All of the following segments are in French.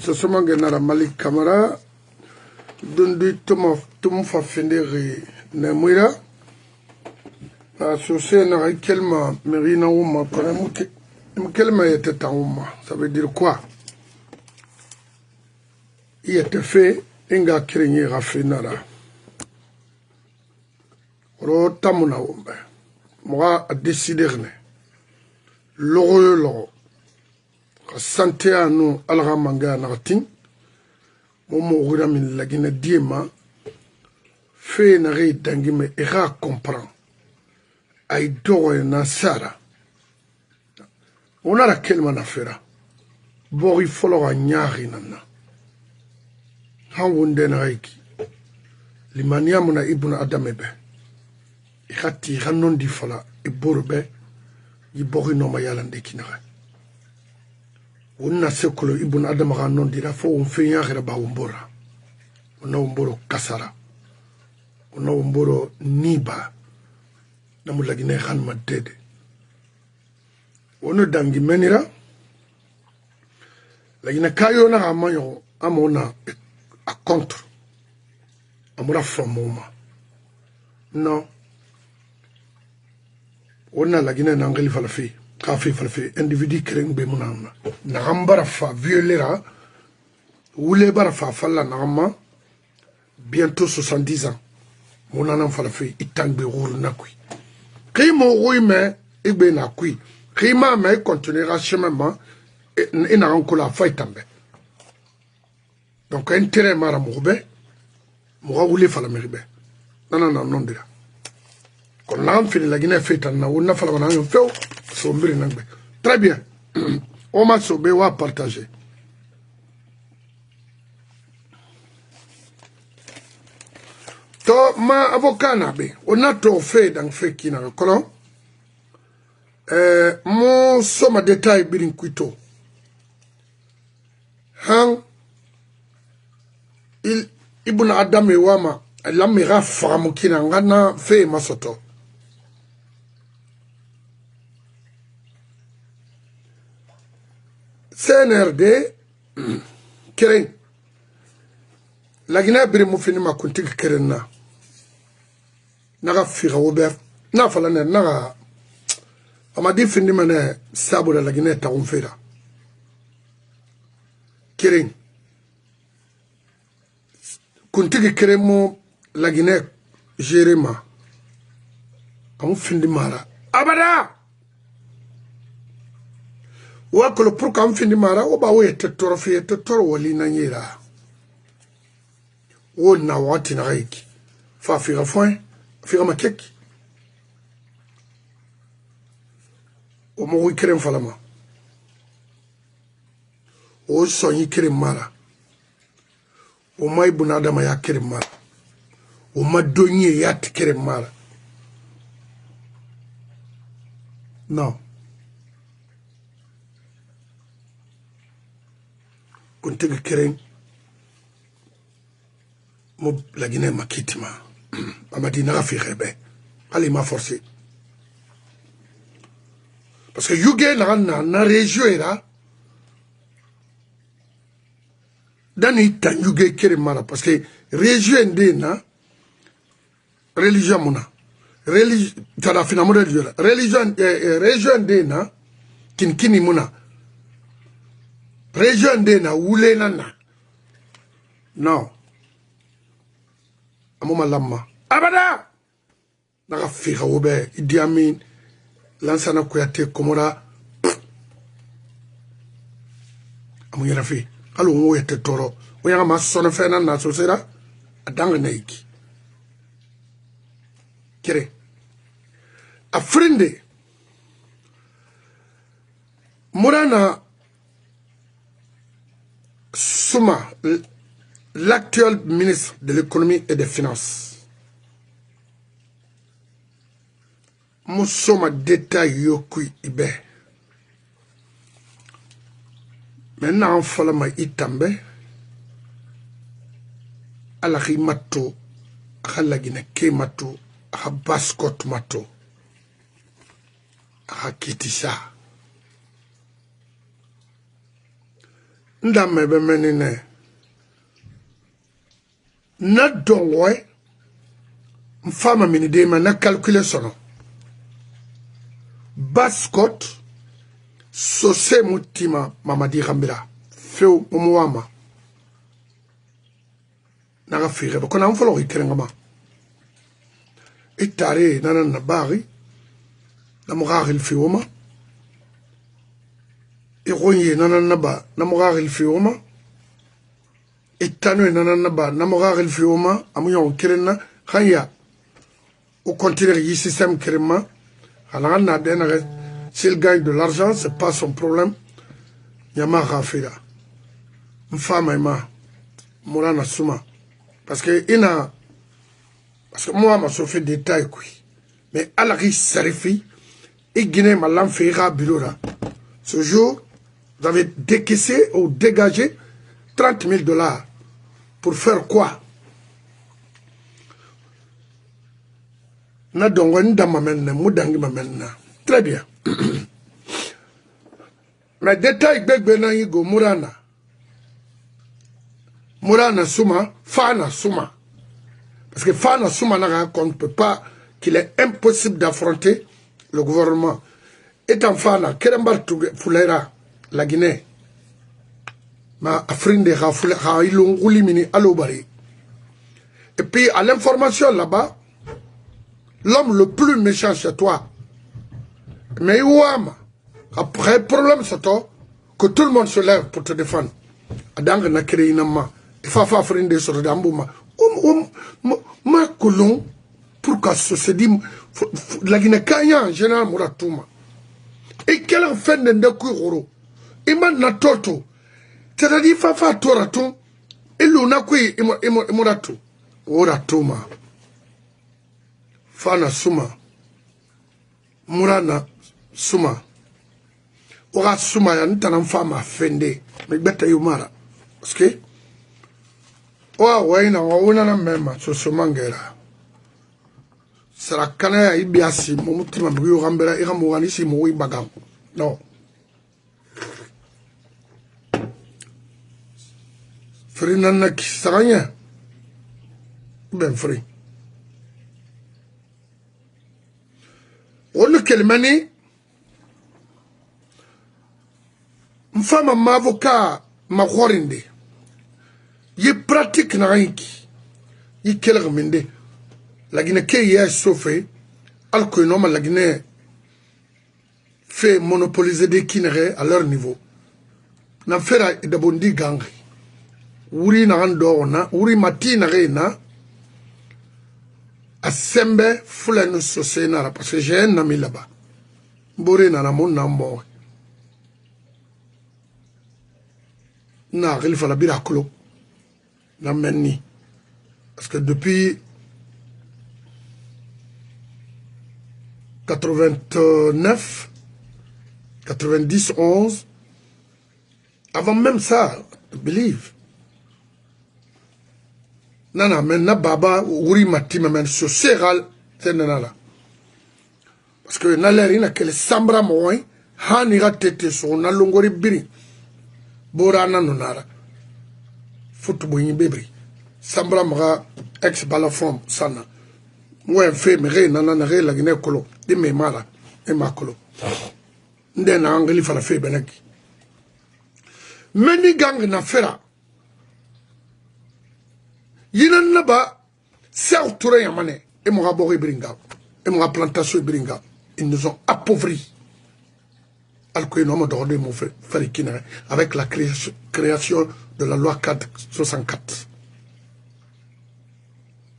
ce sont Genara Malik Kamara, Dundi Tumufa Fenderi Nemuira, associé à Kelma Merina Ouma, Kelma était en Ouma. Ça veut dire quoi? Il était fait, Inga Kiringi Rafinara. Ro Tamuna Ouma. Moi, a décidé, l'oro. Santé à nous, Alramanga Nartin, Momo Ramin Lagina Diema, fait n'arrêt d'angime et ra comprend. Aïdo et Nassara. On a laquelle manafera. Bori follow a nyari nana. Hawunden Reiki. Limaniamuna ibn Adamebe. Ikati Hanon di Fala, et Borbe, Yibori no Mayalande Kinare. Wonna sekolo ibn Adam non dira fo on fe yagira ba wombora ona womboro kasara ona womboro niba namulagine khan madede wono dangi menira lagina kayo na amanyo amona a contre amura from moma no wonna lagina nangali falafi Kafi falfe individu kering be munana nagambara fa violera wule bara fa falla nagama bientôt 70 ans munana falfe itangbe rour nakui kimo ruime igbe nakui kima me continuera chemin ina ankola fa itambe donc intérêt mara mourbe moura wule fala meribe nanana non dira kon nam fini la guinée fait na wona fala na yo feu très bien. On m'a sauvé ou à partager. To ma avocat nabe. On a tout fait dans fait qui n'a pas. Mon somme détail birin kuito. Han il ibn Adam e wama lamira famu kina ngana fait masoto. CNRD Keren la Guinée Birimufini ma kuntik Kerenna Naga Fira Ober na falane naga amadi findi mane sabu la Guinée ta umfera Keren kuntik Keremo la Guinée Jerema amu findi mara abada Wakolo pour qu'on finisse mara, on va oué te torofie te torowali nanyera. O na wati na reiki. Fa fira foin, fira makeki. O mo wi kerem falama. O sonyi kerem mara. O mai bunada ma ya kerem mara. O ma donye yat kerem mara. Non. Kuntigi Keren mo la Guinée makitima amadi na fi rebe ali ma forcé parce que yuge na région era dani tan yuge Keren mara parce que région ndena religion mona religion tada fina modèle religion région ndena kinkini mona région de na wule nana non amuma lamma abada daga fixa wobe Idi Amin Lansana Kouyaté Komora amu yara fi alu ngo yete toro o yanga ma sono fena na so sera adanga neiki kere afrindi Morana Souma, l'actuel ministre de l'économie et des finances, Moussoma détail yokui ibe. Maintenant, falama itambe, alaki mato, akhalagine ke mato, akhabaskot mato, akhakitisha. ndame be menine na donwe mfama minidema na calculer sono bascot sose mutima mamadi gambira feu mumuwama naga fire ko na mfolo ikirengama itare nana nabari na mugagil fiuma igonye nana naba na mugagil fiuma itano nana naba na mugagil fiuma amuyon kirenna khaya au continuer le système kirema ala na dena s'il gagne de l'argent c'est pas son problème yama rafira mfama ima murana suma parce que moi ma fait détail quoi mais à la sarifi et Guinée ma l'enfera bureau ce jour vous avez décaissé ou dégagé 30 000 $ pour faire quoi? Na dongo ndama menna mudangi mamenna très bien mais détail gbegbe na yigo murana suma fana suma parce que fana suma na qu'on ne peut pas qu'il est impossible d'affronter le gouvernement étant fana kerembar fulera la Guinée ma afrindi rafule ha ilunguli mini alobari et puis à l'information là-bas l'homme le plus méchant chez toi. Mais ouama, après problème c'est toi, que tout le monde se lève pour te défendre. Adang na créé une main. Il faut faire frinde sur le dambouma. Ma colon, pour que se dit, la Guinée Kanya, général Mouratouma. Et quel en fait de Kouroro? Et maintenant Toto. C'est-à-dire, il faut faire Toraton. Et l'on kui et Mouratou. Oratouma. Fana suma murana suma ora suma ya ntana mfama fende megbeta yumara parce que wa waina wa na mema so sumangera sara kana ya ibiasi mumutima mbiyo gambera igamu ganisi mu ibagam non frina nak saranya ben free on kelimani mfama mavoka makhorinde yi pratique na ranki yi kelgminde la Guinée ke ya sofe alko no ma la Guinée fait monopoliser des kinere à leur niveau na fera de bondi gang wuri na ando na wuri matina reina Asembe fulani sosenara parce que j'ai un ami là-bas. Boré na mon nambo. Na il fallait bien clos. Na menni. Parce que depuis 89, 90, 11, avant même ça, believe. Nana men na baba wuri matima men so seral tenana parce que na leri na kele sambra moy hani ga tete so na longori biri borana nonara football yin bebri sambra ma ex balafon sana moi fait me re nana na re la Guinée kolo de me mala e makolo nde na angli fala fe benaki meni gang na fera yinan naba Serge Touré Yamane et mon rabori bringa et mon plantation bringa ils nous ont appauvris avec la création de la loi 464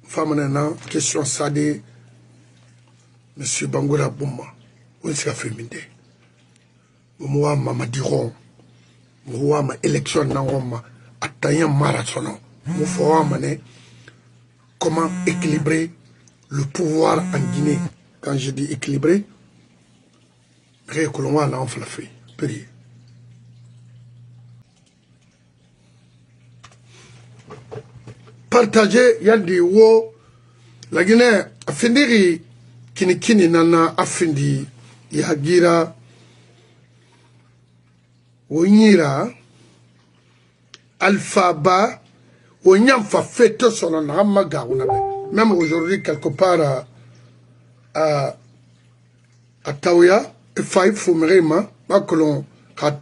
femme nana question sade monsieur Bangoura Bouma où est-ce qu'il a fait minde moi mama diron moi ma élection na Roma ataya marathon comment équilibrer le pouvoir en Guinée. Quand je dis équilibrer, partager, il y a des wo. La Guinée, a fini kini nana, a fini, yagira, wonyira, Alphaba, on y a fait son ramaga. Même aujourd'hui, quelque part à Taouya, il faut me pas que l'on a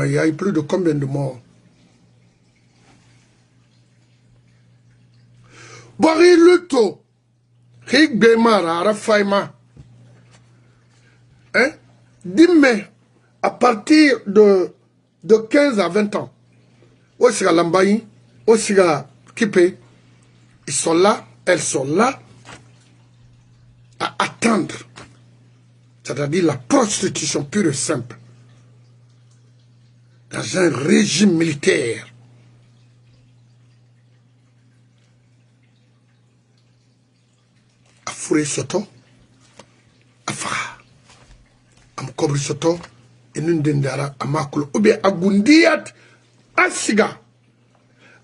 il y a plus de combien de morts. Bari Luto, Rik Bemara, Rafaima. Hein? Dis-moi, à partir de 15 à 20 ans, Osiga Lambayi, Osiga Kipé, ils sont là, elles sont là, à attendre. C'est-à-dire la prostitution pure et simple. Dans un régime militaire. A Fouré Soto, a Fara, a Mkobri Soto, et Nundendara, a Makolo, ou bien a Gundiat, a Siga.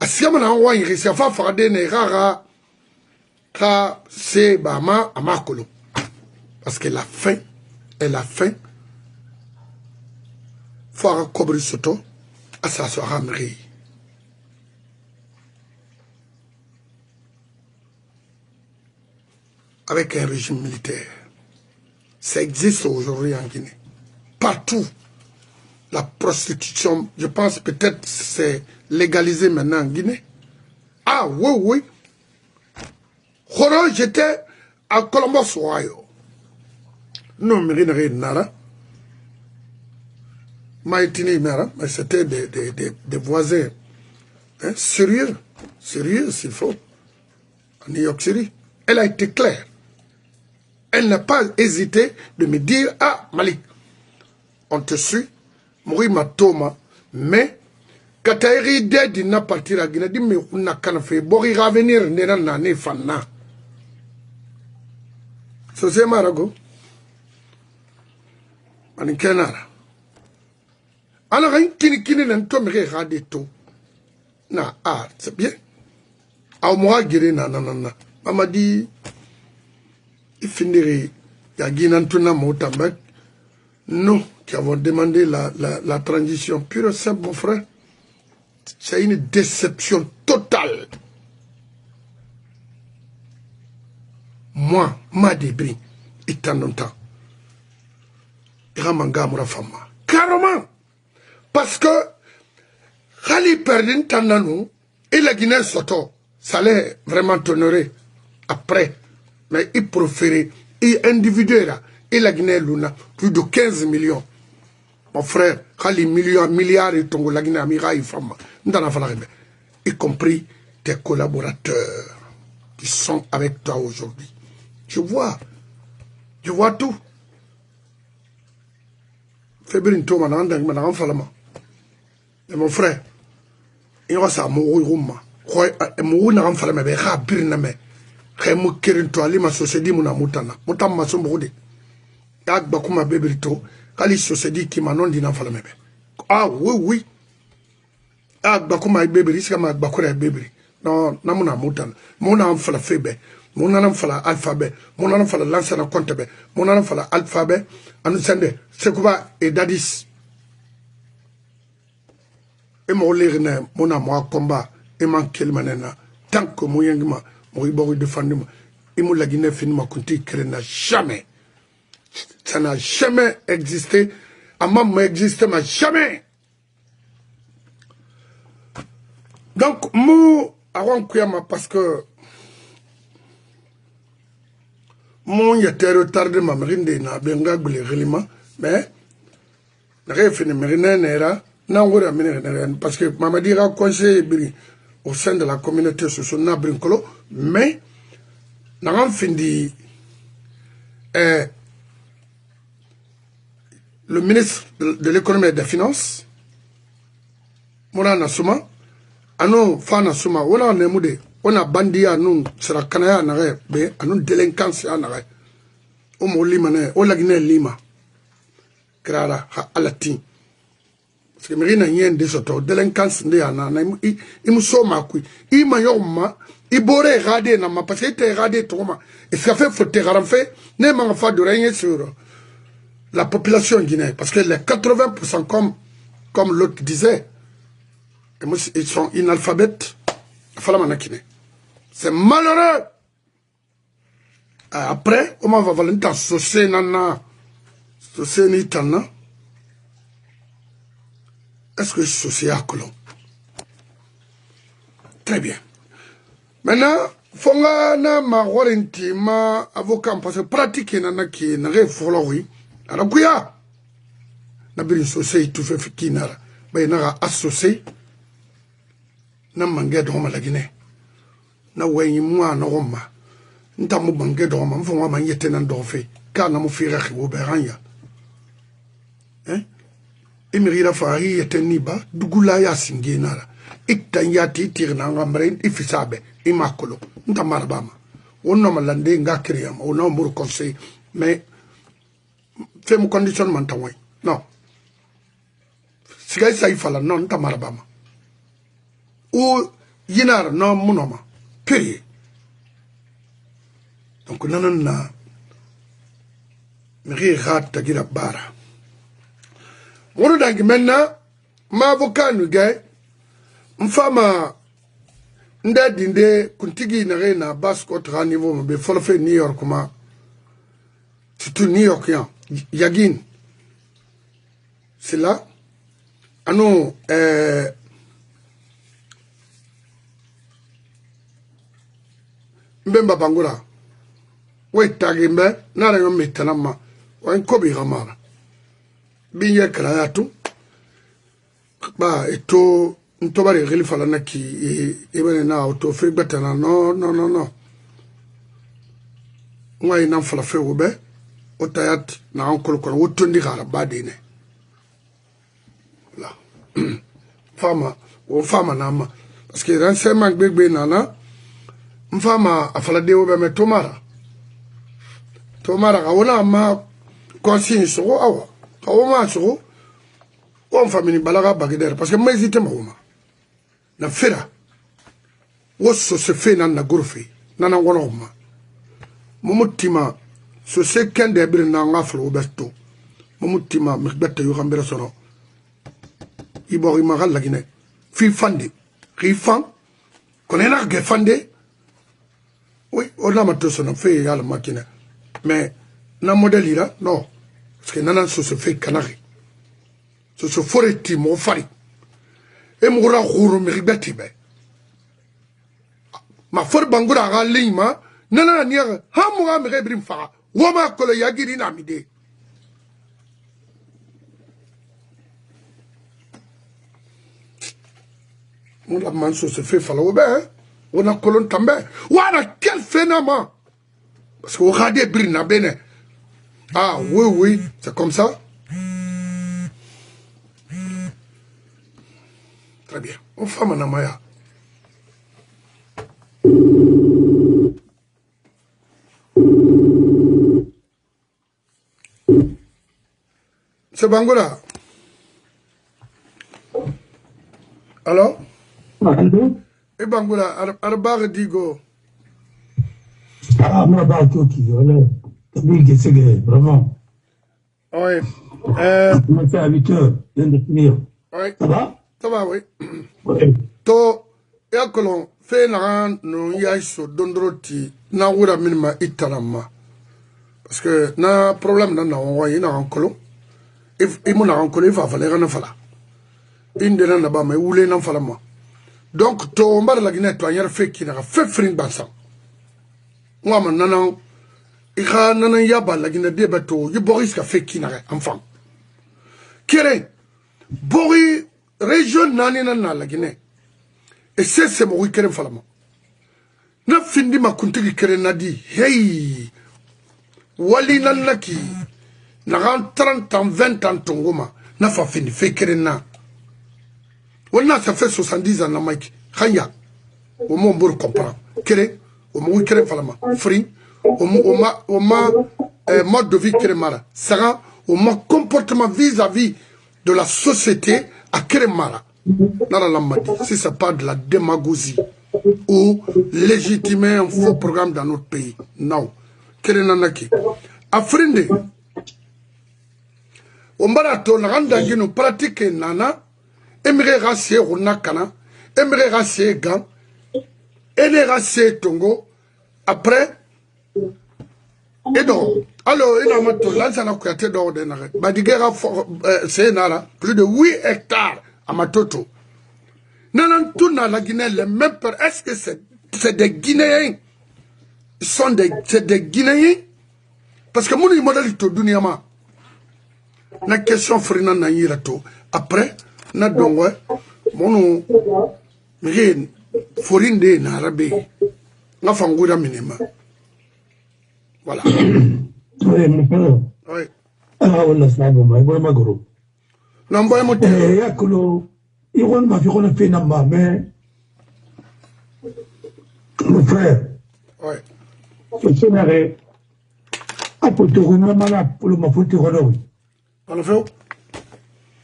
A Siga mana wa yiri si afa Farade ne rara, ka se Bama a Makolo. Parce que la faim, et la faim, Fara Kobri Soto, a sa soira mri. Avec un régime militaire. Ça existe aujourd'hui en Guinée. Partout. La prostitution, je pense peut-être c'est légalisé maintenant en Guinée. Ah oui, oui. J'étais à Colombo Soayo. Non, mais nara. Maïtini Mera, mais c'était des voisins. Hein, sérieux. Sérieux s'il faut. En New York City. Elle a été claire. Elle n'a pas hésité de me dire, ah, Malik, on te suit, Mouri Matoma, mais, quand tu as l'idée de ne partir à Guinée, dis, mais on a qu'à faire, bon, il va venir, n'est fanna. C'est Marago. Manikenara. Alors, un kini n'a pas regardé tout. Na, ah, c'est bien. Ah, moi, guéri, nanana. Maman dit, il finirait, il y a Guinantuna Moutambek. Nous qui avons demandé la transition pure et simple, mon frère, c'est une déception totale. Moi, ma débris, il y a longtemps. Il y a manga moura femme. Carrément. Parce que, Khali Perdin Tandanou, et la Guinée Soto, ça allait vraiment t'honorer après. Mais il préférait, il individuel, et la Guinée Luna, plus de 15 millions. Mon frère, Khali milliards et Tongo, la Guinée Amira, y compris tes collaborateurs qui sont avec toi aujourd'hui. Je vois tout. Fébrin Toma, et mon frère, il y a ça, mon rouma. Mon n'a pas mais rapide, Khemu kirin to alima sosedi muna mutana mutam masombrode yak bakuma bebelito kali sosedi ki manondi na fala mebe ah oui yak bakuma bebeli sika bakura bebeli non namuna mutana muna fala febe muna fala alphabet muna fala lansana kontebe muna fala alphabet anu sende sekuba et dadis e mo lerne muna mo combat e man kelmanena tant que moyengma Moribo défendu, il m'a dit que n'a jamais. Ça n'a jamais existé. Amam existe, mais jamais. Donc, moi, avant que parce que moi, il était retardé, ma marine na benga les réliments, mais n'a fini marine n'era, n'a pas parce que m'a dit conseil au sein de la communauté sur son abrincolo, mais nous avons fini le ministre de l'économie et des finances, Mona Nasuma, Anou Fana Suma, on a Nemude, on a bandi à nous, sera Kanaya Nare, à nous délinquance à Nare, au Molimane, au Laguine Lima, Krara, à Latin. Parce que Mérina yen de soto, délinquance de Anna, il me soma qui, il m'a yoma, il borait radé, nama, parce qu'il était radé trop. Et ce qu'a fait, faut te ramfer, n'est pas fait de régner sur la population guinéenne. Parce que les 80%, comme l'autre disait, Ils sont inalphabètes. C'est malheureux. Après, on va valentin saucer nana. Saucer ni tana. Est-ce que je saucer à colon? Très bien. Maintenant, fonga na ma warranty ma avocat parce que pratique nana qui n'a rien follow. Alors kuya. Na biri saucer tout fait kinara. Ba na associé. Na mangé de Roma la Guinée. Na wenyi mwa na Roma. Nta mu mangé de Roma. Mfo mwa yete na ndofe. Ka na mu fira ki oberanya. Emiri la fari yete niba. Dugula ya singe nara. Ikta yati tir na ngambre ifisabe. Imakolo. Nta marabama. Ono malande nga kriyama. Ono muru conseil. Mais fait mon conditionnement tawai. Non. Sigai sa ifala non nta marabama. Ou yinar non munoma period. Donc nanana miri rat tagira bara wono dangi menna ma avocat nu gay mfama ndadinde kuntigi na rena basco tra niveau be folfe New York ma surtout New York yagin c'est là ano Mbemba Bangura. Oui, Tagimbe, n'a rien mis tanama. Ou un kobi ramara. Binya krayatu. Ba, eto, ntobari relifalana ki, ebene na auto free betana. Non. Moi, il n'en fala fait oube. Otayat, na ankolo kono. Otondi gara badine. Là. Fama nama. Parce que renseignement bébé nana. Mfama afalade obe me tomara kawona ma conscience ko awa kawoma so ko famini balaga bagidere parce que ma hésite ma woma na fera woso se fe na gurfi nana wono ma mumutima so se kende bir na ngaflo obesto mumutima mikbette yo xambere sono ibori ma galla gine fi fande rifan konena ge fande. Oui, on a tout son fait à la machine. Mais, na modèle là, non. Parce que nana se fait canari. Se forêt timo fari. Et moura rouro miribeti be. Ma for bangura galima, nana niya, ha moura miribrim fa. Wama kolo yagiri na mide. On a manso se fait fallo be, hein. On a colon també. Voilà quel phénomène. Parce qu'on a des brins bene. Ah oui, c'est comme ça. Très bien. On fait un amaya. C'est Bangola. Alors? Et Bangola, Arbar Digo. Ah, moi, vraiment. Oui. On fait habitué de finir. Oui. Ça va? Ça va, oui. Oui. To, yakolon, fait na no yaiso dondroti, na wura minima itanama. Parce que na problème na envoyé na ankolo. If imuna ankolo, il va falloir na fala. Inde na ba, mais oule na fala ma. Donc, to on va la Guinée, toi, y a fait qui n'a fait fring bansan. Moi, maintenant, il y a un yaba la Guinée de bateau, il Boris qui a fait qui n'a enfant. Kéré, Boris, région nanina la Guinée. Et c'est mon week-end falama. Na findi ma kuntigi kéré n'a dit, hey, wali nanaki, n'a 30 ans, 20 ans tongoma, n'a pas fini, fait kéré na. On a ça fait 70 ans, Mike. Khaya. Au moins, on comprend. Kéré, au moins, kéré falama. Free, au moins, mode de vie kéré mara. Sarah, au moins, comportement vis-à-vis de la société à kéré mara. Nara lamadi. Si c'est pas de la démagogie ou légitimer un faux programme dans notre pays. Non. Kéré nanaki. Afrindi. On va la tourner, on pratique nana. Emire rassier runa kana Emre Rassé Gan, Ene Rassé Tongo, après, et donc, alors, il a mato, l'ansana kouate d'or de Naret. Badigera, c'est Nara, plus de 8 hectares à Matoto. Non, tout dans la Guinée, les mêmes peurs. Est-ce que c'est des Guinéens? C'est des Guinéens? Parce que mon modèle est au Dunyama. La question frina na yirato. Après, na dongwe, mon rien, forinde na arabe. Na fangura minima. Voilà. Oui, mon frère. Oui. Ah, on a ça, bon, moi, ma gros. Non, bon, moi, il m'a fait qu'on a fait namba, mais mon frère, oui. ce scénario, à Potoruma, pour le mafoute Rono. On le fait?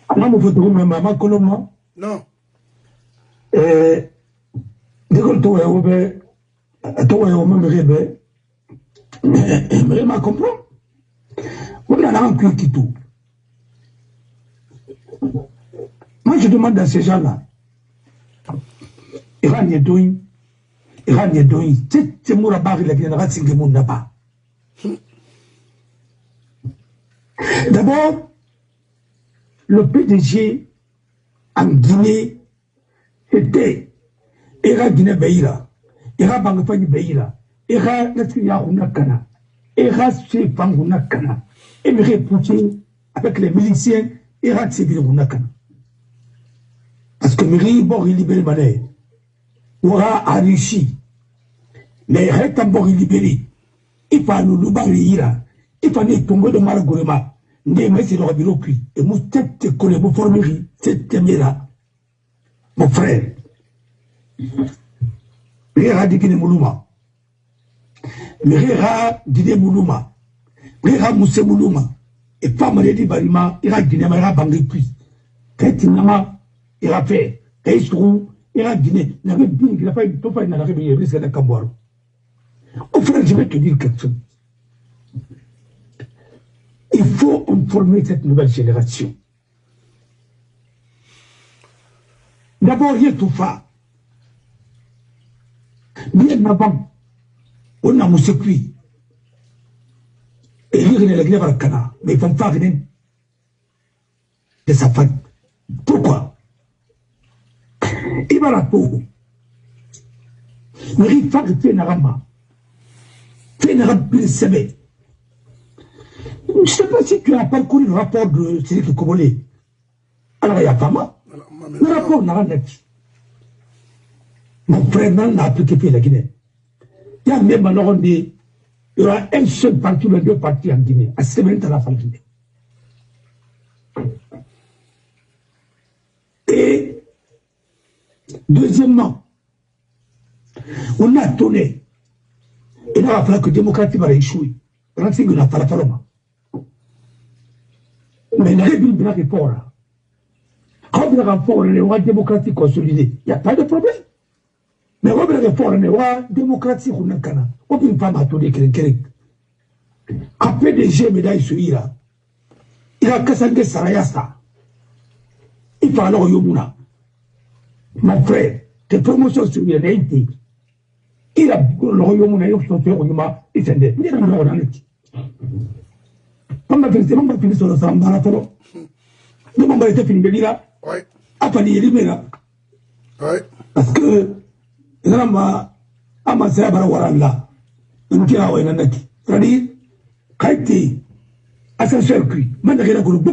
Ah, mon Potoruma, maman, Coloma. Non. Dès que tu es au bé, toi, au même rébé, mais ma comprend. On a un cuit qui tout. Moi, je demande à ces gens-là, Iran est doing, c'est Mourabari, la génération qui n'a pas. D'abord, le PDG en Guinée était Ira Guinée Beira, Ira Bangafani Beira, Ira Natsiya Hunakana, Ira Sefang Hunakana, Émiré Poutine avec les miliciens, Ira Tsibir Hunakana. Parce que Miri Bori libéré Mané, Oura a réussi. Mais Rétan Bori libéré, il faut nous l'oublier, il faut nous tomber de Maragorema. Ndé mais c'est le bureau puis et mon tête collé mon formerie cette là mon frère Rira dikine muluma Rira dide muluma Rira mousse muluma et pas mal de barima ira dine ma ira bangi puis tête nama ira fait kaisou ira dine n'avait bien qu'il a pas une tofa n'a pas bien risque de Camboire. Au frère je vais te dire quelque chose. Il faut informer cette nouvelle génération. D'abord, il y a tout ça. Bien avant, on a moussé cuit. Et il y a la guerre Cana, mais il faut pas venir de sa femme. Pourquoi? Il va la peau. Mais il faut que tu aies un rama. Tu aies un rama plus sévère. Je ne sais pas si tu as parcouru le rapport de Cédric Kobolé. Alors, il y a pas mal. Le rapport n'a rien dit. Mon frère n'a appliqué la Guinée. Il y a même alors dit il y aura un seul parti ou deux partis en Guinée. À ce moment-là, la Guinée. Et deuxièmement, on a tourné. Et là, il va falloir que la démocratie va échouer. On a fait que la parole. Mais il n'y a pas de rapport. Quand il y a un rapport, il y a une démocratie consolidée. Il n'y a pas de problème. Mais quand il y a un rapport, il y a une démocratie consolidée. On ne peut pas m'attendre quelqu'un. Après des jeux médailles sur Ira, il a Kassangé Sarayasta. Il faut alors Yomuna. Mon frère, tes promotions sur Ira, il a le Yomuna, il a fait Yomuna, il s'est dit, il a on va finir sur le samba. Nous avons été finis de lire. Oui. Après, il y a Oui. parce que, il y a un masseur à Waranda. Nous qui avons un net. C'est-à-dire, Kaiti, ascenseur cuit, Mandakina Groupe.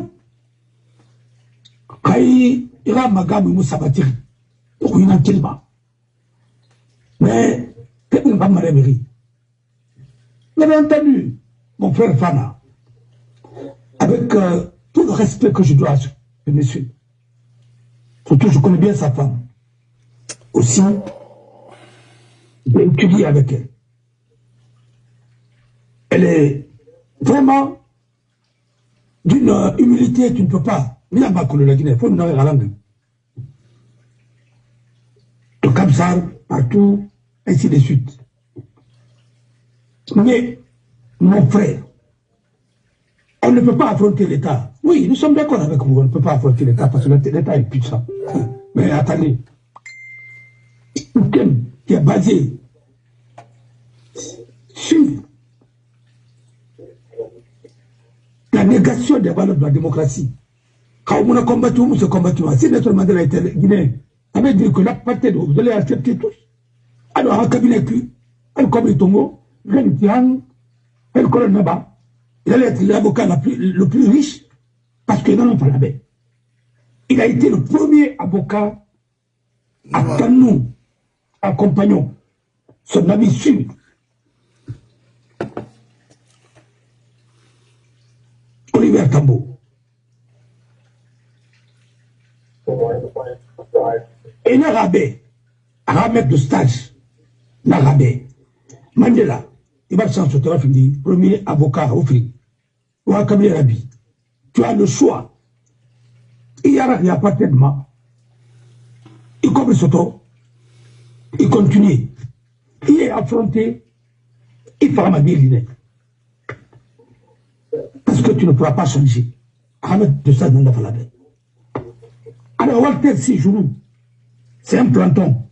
Kai, il y a un magamu Moussabatiri. Donc, il y a un tilba. Mais, qu'est-ce qu'on va me révéler? Vous avez entendu, mon frère Fana. Avec tout le respect que je dois à ce monsieur. Surtout, je connais bien sa femme. Aussi, j'ai étudié avec elle. Elle est vraiment d'une humilité, tu ne peux pas. Il faut nous donner la langue. De Kamsar, partout, ainsi de suite. Mais, mon frère, on ne peut pas affronter l'État. Oui, nous sommes d'accord avec vous, on ne peut pas affronter l'État parce que l'État est puissant. Mais attendez, système qui est basé sur la négation des valeurs de la démocratie. Quand on a combattu, on s'est combattu. Si notre Mandela était guinéen, ça veut dire que la partie vous allez accepter tous. Alors, un cabinet qui, un comme le Tongo, un colonel Naba, il allait être l'avocat le plus riche parce qu'il n'en a pas la baie. Il a été le premier avocat à nous, accompagnons son ami sûr. Olivier Tambo. Et l'Arabais, Arabe de stage, l'Arabais, Mandela, il va s'en sortir, premier avocat au Afrique, ou à Kamel Rabi. Tu as le choix. Il y a pas tellement. Il comme Soto, il continue. Il est affronté, il fera ma vie. Parce que tu ne pourras pas changer. Ahmed de ça dans la Falabé. Alors, Walter Sijoulou, c'est un planton.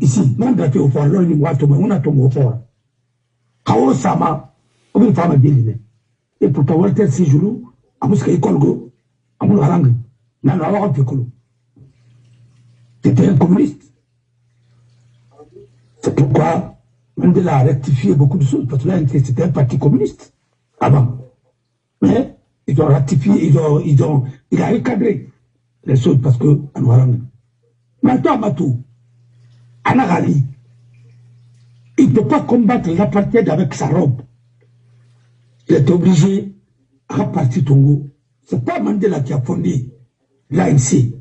Ici, même dans le fort, on a tombé au fort. Kao Sama, on veut faire ma vie. Et pourtant, Walter Sijoulou, à Mouska Ikolgo, à Moularang, n'a pas fait Kolo. C'était un communiste. C'est pourquoi Mandela a rectifié beaucoup de choses, parce que là, c'était un parti communiste avant. Mais ils ont ratifié, il a recadré les choses parce que maintenant, Matou, Anagali, il ne peut pas combattre l'apartheid avec sa robe. Il était obligé à repartir Tongo. Ce n'est pas Mandela qui a fondé l'ANC.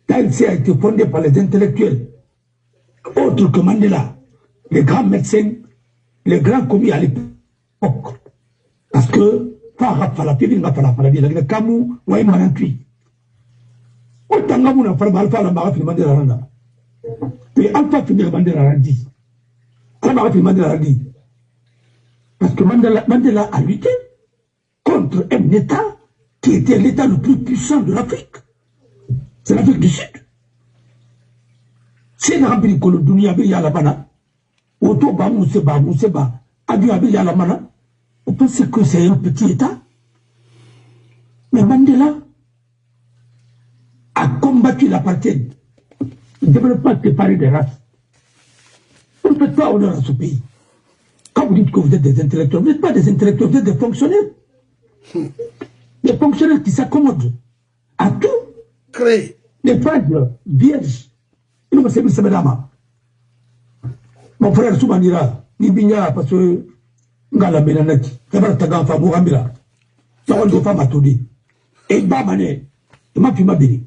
L'ANC a été fondé par les intellectuels, autres que Mandela, les grands médecins, les grands commis à l'époque. Parce que, parce que Mandela a lutté contre un État qui était l'État le plus puissant de l'Afrique. C'est l'Afrique du Sud. C'est un rempli que le dunia a la bana. Otoba, Mousseba, Adu Abiya la mana. On pense que c'est un petit État. Mais Mandela a combattu l'apartheid. Il ne devrait pas séparer des races. On ne peut pas honneur à ce pays. Quand vous dites que vous êtes des intellectuels, vous n'êtes pas des intellectuels, vous êtes des fonctionnaires. Des fonctionnaires qui s'accommodent à tout. Créer. Des pages vierges. Il me semble que mon frère Soumanira, Nibinya, parce que Ngala Benanaki, Kabara Taganfa Mourambira, Tawal de Fama Toudi, et Babane, il m'a pu m'abérir.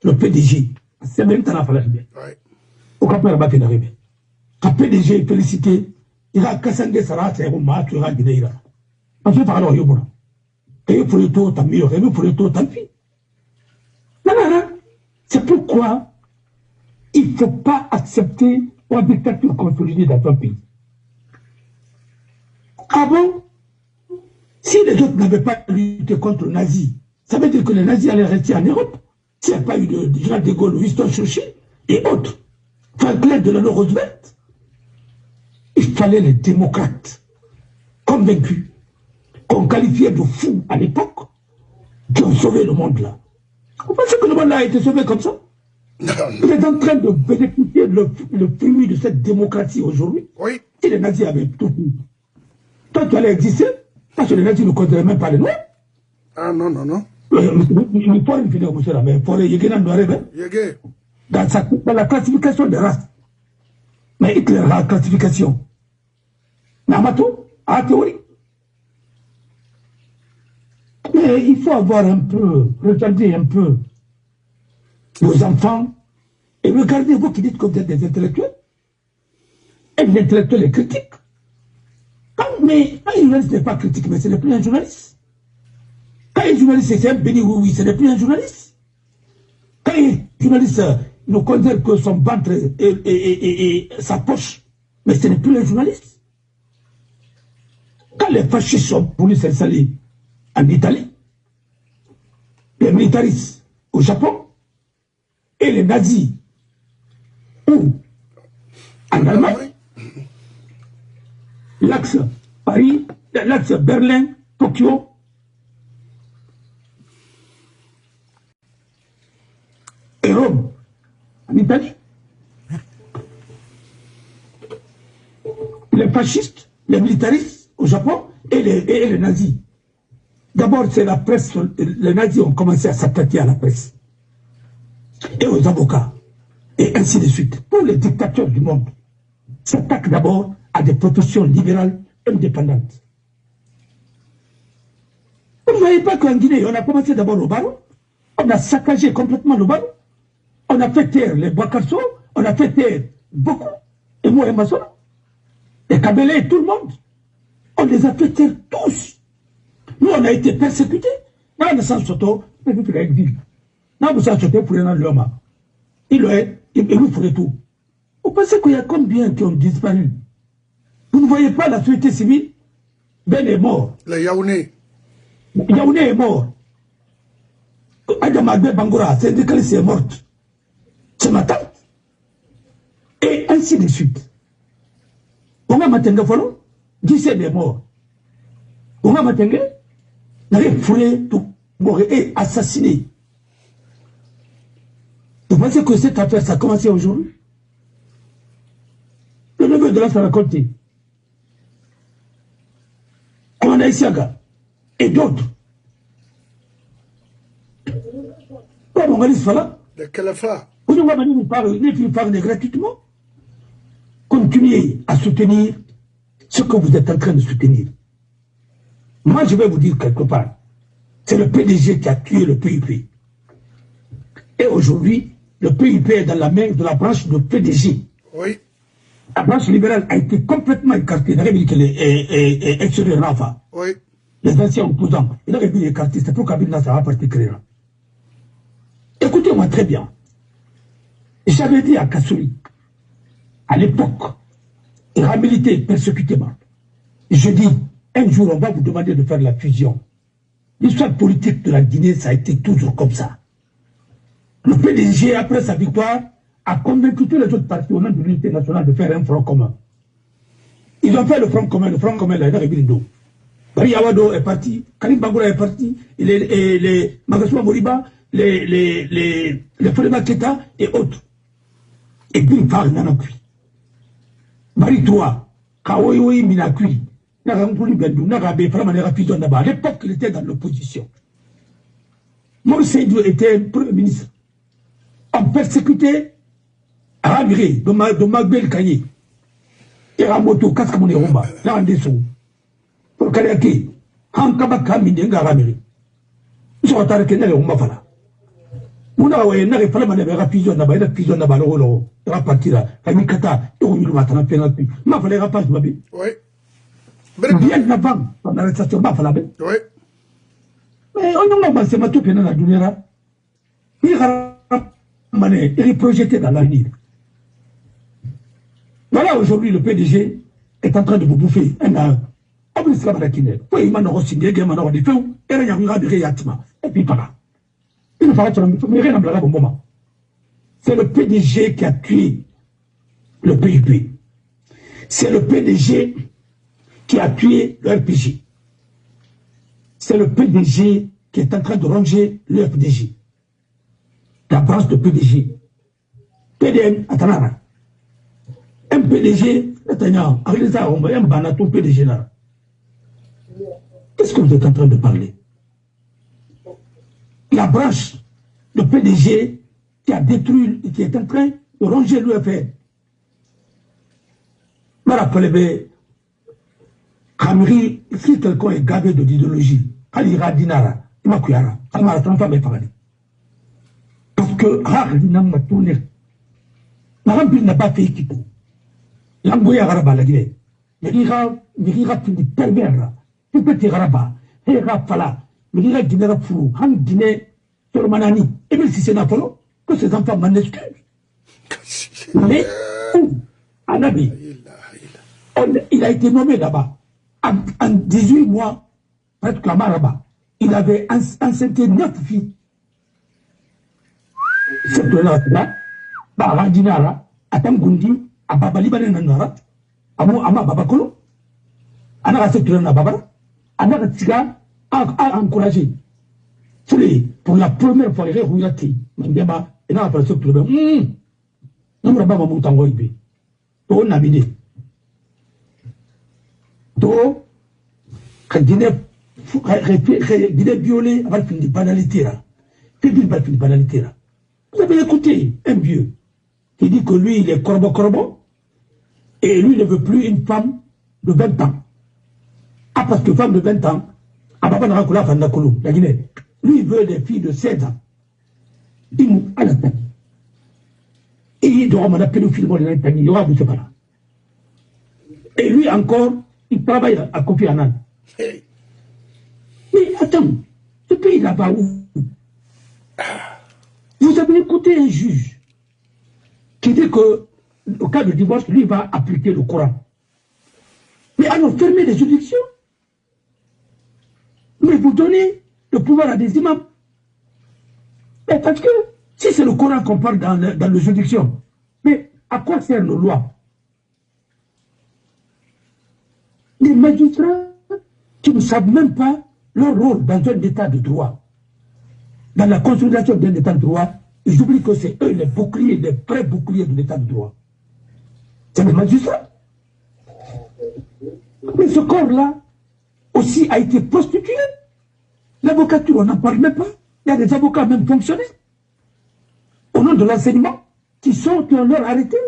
Le PDG, c'est même temps à faire l'arrivée. Au Capère Batin arrivé. Le PDG félicité, il a Kassangé Sarat, et Rouma, tu iras Guinéira. En fait, par alors, Yobuna. Et pour le taux, t'as mieux, et pour le taux, t'as pis. C'est pourquoi il ne faut pas accepter une dictature consolidée dans ton pays. Ah bon? Si les autres n'avaient pas lutté contre les nazis, ça veut dire que les nazis allaient rester en Europe. S'il n'y a pas eu de Jean de Gaulle, Winston Churchill et autres, Franklin Delano Roosevelt, il fallait les démocrates convaincus, qu'on qualifiait de fous à l'époque, qui ont sauvé le monde là. Vous pensez que le monde là a été sauvé comme ça? Vous êtes en train de bénéficier le fruit de cette démocratie aujourd'hui. Oui. Si les nazis avaient tout fait, toi tu allais exister, parce que les nazis ne compteraient même pas les noirs. Ah non, non, non. Il faut une finir, monsieur là, mais il faut les yéguer dans la classification des races. Mais Hitler a la classification. Namato a la théorie. Mais il faut avoir un peu, regarder un peu vos enfants et regardez vous qui dites que vous êtes des intellectuels. Et l'intellectuel est critique. Mais un journaliste n'est pas critique, mais ce n'est plus un journaliste. Quand un journaliste c'est un béni oui, ce n'est plus un journaliste. Quand un journaliste ne considère que son ventre et sa poche, mais ce n'est plus un journaliste. Quand les fascistes sont voulu s'installer en Italie, les militaristes au Japon, et les nazis Où? En Allemagne. L'axe Paris, l'axe Berlin, Tokyo. Et Rome, en Italie. Les fascistes, les militaristes au Japon et les nazis. D'abord, c'est la presse, les nazis ont commencé à s'attaquer à la presse et aux avocats, et ainsi de suite. Tous les dictateurs du monde s'attaquent d'abord à des professions libérales indépendantes. Vous ne voyez pas qu'en Guinée, on a commencé d'abord au barreau, on a saccagé complètement le barreau, on a fait taire les Boakarso, on a fait taire beaucoup, et moi et Masson, les Kabélé et tout le monde. On les a fait taire tous. Nous, on a été persécutés. Dans le sens soto, vous pensez qu'il y a combien qui ont disparu? Vous ne voyez pas la société civile? Ben est mort. Le Yaoundé. Yaoundé est mort. Adamade Bangoura, syndicaliste est morte. Ce matin. Et ainsi de suite. On a matin de follow, 17 est mort. On a matin de foulé, tout, et assassiné. Vous pensez que cette affaire, ça a commencé aujourd'hui? Le neveu de la Sarakoté, Komanda Isiaga, et d'autres. Comme on va dire cela, de Kalafa. vous nous parlez gratuitement. Continuez à soutenir ce que vous êtes en train de soutenir. Moi, je vais vous dire quelque part, c'est le PDG qui a tué le PIP. Et aujourd'hui, le PIP est dans la main de la branche de PDG. Oui. La branche libérale a été complètement écartée. La République est extérieure Rafa. Oui. Les anciens opposants. Et la République est écartée. C'est pour Kabila ça va partir créer. Écoutez-moi très bien. J'avais dit à Kassouri, à l'époque, il a milité, persécuté. Je dis, un jour, on va vous demander de faire la fusion. L'histoire politique de la Guinée, ça a été toujours comme ça. Le PDG, après sa victoire, a convaincu tous les autres partis au nom de l'unité nationale de faire un front commun. Ils ont fait le front commun là, il a réglé l'eau. Bari Awado est parti, Karim Bangoura est parti, les Magasoua Moriba, les Fodema Keta et autres. Et puis, il parle dans cuit. Bari Toua, Kawoyoyi Minakui, Nagampuli Bendou, Nagabe, Framanera Pidon Naba. À l'époque, il était dans l'opposition. Morseydou était un premier ministre. On persécutait Ramire, de Magbel Kaye. Et Ramoto, Kaskamone Romba, là en dessous. Pour Kariaki, Hankabaka Mindenga Ramire. Ils sont attaqués dans les Romba Fala. Mouna Waye, Nare Falamane, Rapizon Naba, et Rapizon Naba, le Rolo, Rapatira, Kamikata, et on lui matana penalty. Ma fallait rapaz, Babi. Oui. Bien avant, on a resté sur Bafalabe. Oui. Mais on a commencé à tout pénal à Dunera. Il est projeté dans l'avenir. Voilà, aujourd'hui, le PDG est en train de vous bouffer un an. Et puis, voilà. C'est le PDG qui a tué le PIP. C'est le PDG qui a tué le RPG. C'est le PDG qui est en train de ranger le FDG. La branche de PDG. PDM, Atanara. Un PDG, PDG là. Qu'est-ce que vous êtes en train de parler? La branche de PDG qui a détruit, qui est en train de ranger l'UFR. Je me rappelle, Kamiri, si quelqu'un est gavé d'idéologie, Kalira Dinara, Imakuyara, Kamara Tranfa Mefagani. Parce que Harina m'a tourné. Narambi n'a pas fait équipe. L'Angoya Garaba la Guinée. Miriga Tindi Pervera, Pipeti Garaba, Hera Fala, Miriga Guinera Fou, Han Guinée, Tormanani, et même si c'est Napolo, que ces enfants m'en excusent. Mais, Anabi, il a été nommé là-bas. En 18 mois, pratiquement là-bas, il avait enceinté 9 filles. Cette là, Barandinara, atam gundi ababa libane nanara amo ama baba kolo ana ka secteur na baba ana ka tiga a encourager pour la première fois il roulati mandema ina ka secteur be namra baba mo tango ibe to na bide to kadine dine violé avec une banalité là. Que dit une banalité là? Vous avez écouté un vieux qui dit que lui il est corbeau et lui ne veut plus une femme de 20 ans. Ah parce que femme de 20 ans, ah papa n'a pas la Guinée. Lui il veut des filles de 16 ans. Il m'a à la tête. Il doit m'en appeler au film de l'État, il y aura vous séparer. Et lui encore, il travaille à Kofi Annan. Mais attends, ce pays là-bas où vous avez écouté un juge qui dit que au cas de divorce, lui va appliquer le Coran. Mais alors fermez les juridictions. Mais vous donnez le pouvoir à des imams. Mais parce que si c'est le Coran qu'on parle dans les juridictions, mais à quoi servent nos lois? Les magistrats qui ne savent même pas leur rôle dans un état de droit, dans la consolidation d'un état de droit, ils oublient que c'est eux les boucliers, les vrais boucliers de l'état de droit. C'est les magistrats. Mais ce corps-là aussi a été prostitué. L'avocature, on n'en parle même pas. Il y a des avocats même fonctionnaires au nom de l'enseignement qui ont leur arrêté.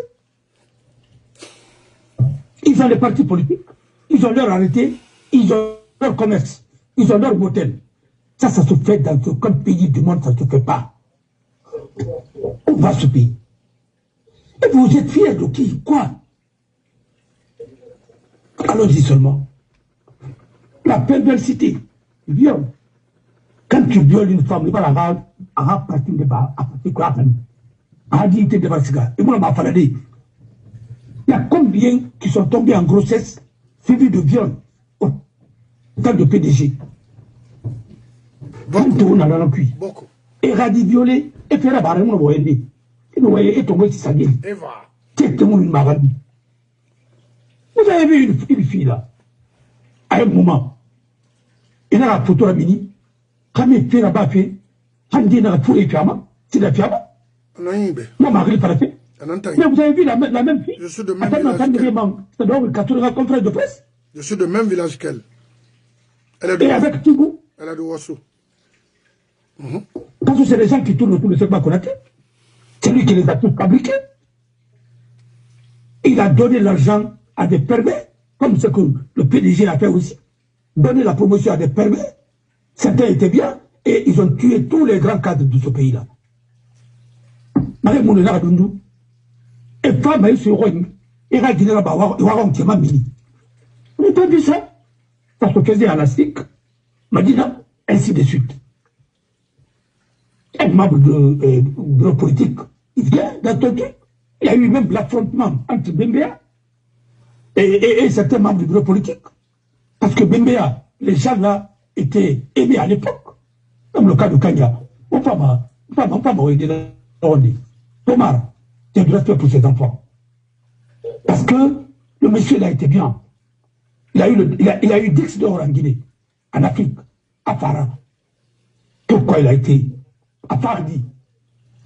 Ils ont les partis politiques, ils ont leur arrêté, ils ont leur commerce, ils ont leur motel. Ça se fait dans aucun pays du monde, ça ne se fait pas. Où va ce pays? Et vous êtes fiers de qui? Quoi? Allons-y seulement. La perversité, viol. Quand tu violes une femme, il va la partir de bas, à partir de quoi? À dignité de Bassiga. Et moi, ma faladé. Il y a combien qui sont tombés en grossesse suivis de viol au temps de PDG? Beaucoup. Et radi violé, et faire la barre, mon voyez. Et nous voyez, et tomber sur sa gueule. Vous avez vu une fille là, à un moment, elle a la photo à mini, quand elle fait là-bas, fait, quand elle a la photo, c'est la fiable. Moi, Marie, pas la fait. Mais vous avez vu la même fille? Je suis de même village qu'elle. Je suis de même village qu'elle. Et avec Tougou? Elle a de Wassou. Parce que c'est les gens qui tournent autour de ce Bakonaté. C'est lui qui les a tous fabriqués. Il a donné l'argent à des pervers, comme ce que le PDG a fait aussi. Donner la promotion à des pervers. Certains étaient bien, et ils ont tué tous les grands cadres de ce pays-là. Marie Moulina Radundu, et femme, elle se rogne, et Radina Bawa, et Waron Tiama Mini. Vous n'avez pas vu ça? Ça se faisait à la SIC, Madina, ainsi de suite. Un membre de bureau politique, il vient d'un truc. Il y a eu même l'affrontement entre Bembea et certains membres du bureau politique. Parce que Bembea, les gens là étaient aimés à l'époque. Comme le cas de Kanya. On va aider Thomas, c'est du respect pour ses enfants. Parce que le monsieur là était bien. Il a eu 10 d'or en Guinée, en Afrique, à Farah. Pourquoi il a été à Fardi?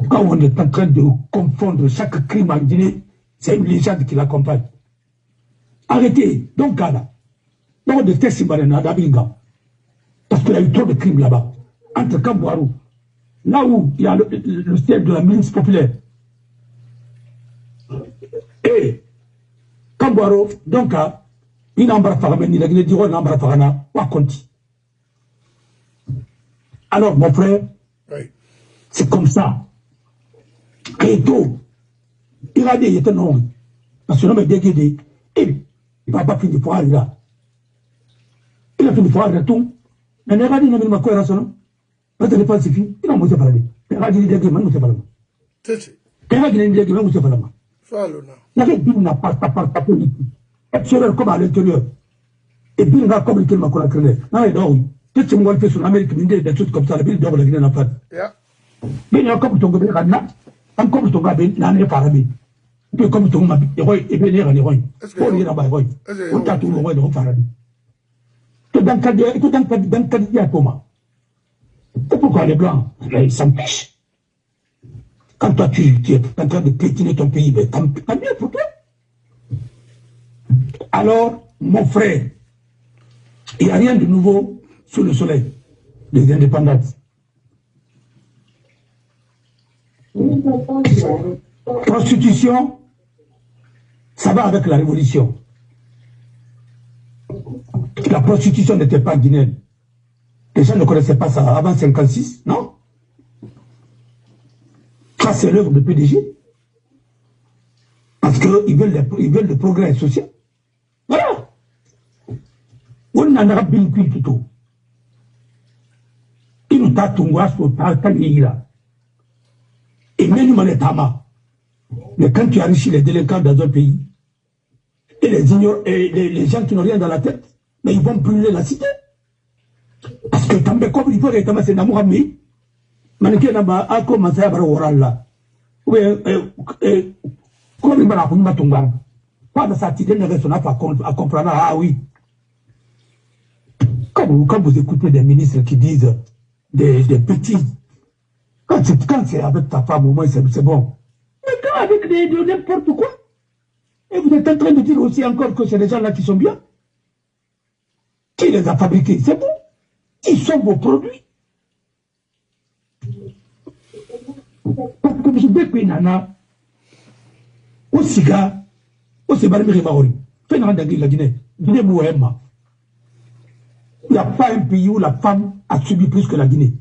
Quand on est en train de confondre chaque crime en Guinée, c'est une légende qui l'accompagne. Arrêtez, donc là, dans le test d'Abinga, parce qu'il y a eu trop de crimes là-bas, entre Kambouarou, là où il y a le siège de la milice populaire, et Kambouarou, donc il n'a pas fait ni la Guinée d'Ivoire, n'a pas fait ou Conti. Alors, mon frère, oui. C'est comme ça. Kéto, il a dit, il était non. Parce que l'homme est déguédé. Et il va pas finir pour aller là. Il a fini pour aller tout. Mais il a dit, il n'a pas de raison. Il n'a pas de fini. Il a monté par là. Il a dit, il a dit, il a monté par là. Il a dit, il a monté par là. Il a dit, il n'a pas de politique. Extérieur comme à l'intérieur. Et puis, il a comme il m'a créé. Non, il dort. Peut-être que moi, je fais sur l'Amérique, des trucs comme ça, la ville dort la Guinée n'a pas. Mais il y a comme ton gouvernement, comme ton gouvernement, il n'y a pas de peu comme tout le monde, et bien les héros. Pour les héros, on t'a tout le monde de faire. Tout dans le cas de Thomas. C'est pourquoi les Blancs, ils s'empêchent. Quand toi, tu es en train de piétiner ton pays, mais tant mieux pour toi. Alors, mon frère, il n'y a rien de nouveau sous le soleil des indépendances. Prostitution, ça va avec la révolution. La prostitution n'était pas guinéenne. Les gens ne connaissaient pas ça avant 1956, non? Ça, c'est l'œuvre de PDG. Parce qu'ils veulent le progrès social. Voilà. On en a bien plus tout. Il nous a tout là. Et même les tamas. Mais quand tu enrichis les délinquants dans un pays, et les gens qui n'ont rien dans la tête, mais ils vont brûler la cité. Parce que tant comme il faut que c'est l'amour ami, mannequin n'a commencé à avoir oral là. Oui, comme il m'a raconté tomber. Pas de ça, tu ne restes pas à comprendre. Ah oui. Quand vous écoutez des ministres qui disent des petits, quand c'est avec ta femme, au moins c'est bon. Mais quand avec n'importe quoi, et vous êtes en train de dire aussi encore que c'est les gens là qui sont bien. Qui les a fabriqués? C'est bon. Ils sont vos produits. Parce que je veux que Nana, au cigare, au Sébarmiri Maori, fait la Guinée, Guinée Mouema. Il n'y a pas un pays où la femme a subi plus que la Guinée.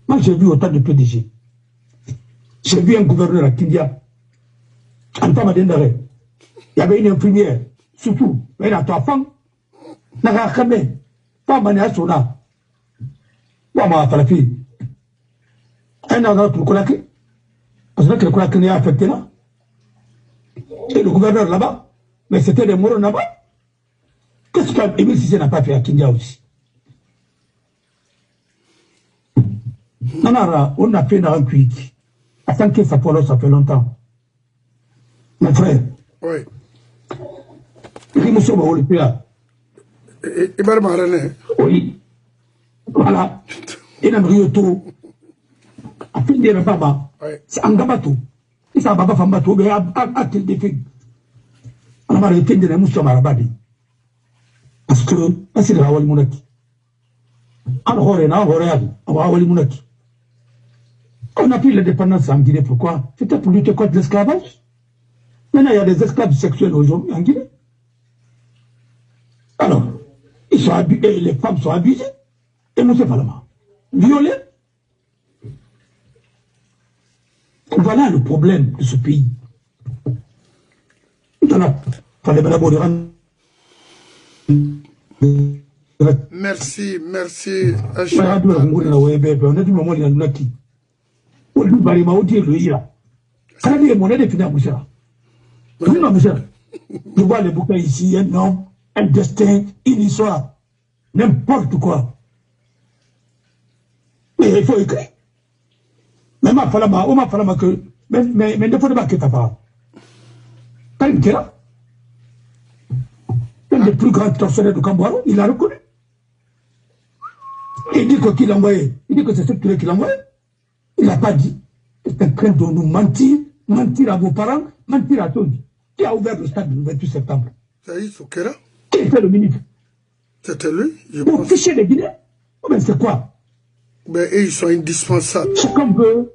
Moi, j'ai vu autant de PDG. J'ai vu un gouverneur à Kindia, en temps d'Indare. Il y avait une infirmière, surtout, elle a 3 femmes. N'a jamais, pas manière sona. Moi, la fille. Un an pour Konakri. Parce que le Konakri est affecté là. Et le gouverneur là-bas. Mais c'était des morons là-bas. Qu'est-ce qu'Émile Cissé n'a pas fait à Kindia aussi? Non, on a fait dans un cuit. Attends que ça fait longtemps. Mon frère. Oui. Oui. Voilà. Et dans le tout. A fin de baba. C'est un gabato. Et ça baba fambato. Mais à tel défi. On va arrêter de la mousse marabadi. Parce que, c'est de la Wali Mounaki. On a pris l'indépendance en Guinée, pourquoi? C'était pour lutter contre l'esclavage. Maintenant, il y a des esclaves sexuels aujourd'hui en Guinée. Alors, les femmes sont abusées. Et M. Falama, violées. Voilà le problème de ce pays. Merci. Tu vois les bouquins ici, un homme, un destin, une histoire, n'importe quoi. Mais il faut écrire. Mais ma femme, que, mais ne faut pas que ta part. Quand il est là, un des plus grands tortionnaires de Cambouaro, il l'a reconnu. Il dit qu'il l'a envoyé. Il dit que c'est ce qui l'a envoyé. Il n'a pas dit. C'est en train de nous mentir, mentir à vos parents, mentir à tous. Qui a ouvert le stade le 28 septembre? C'est Soukera. Qui était le ministre? C'était lui, je Pour pense. ficher les Guinéens? Mais c'est quoi? Mais ils sont indispensables. Chacun veut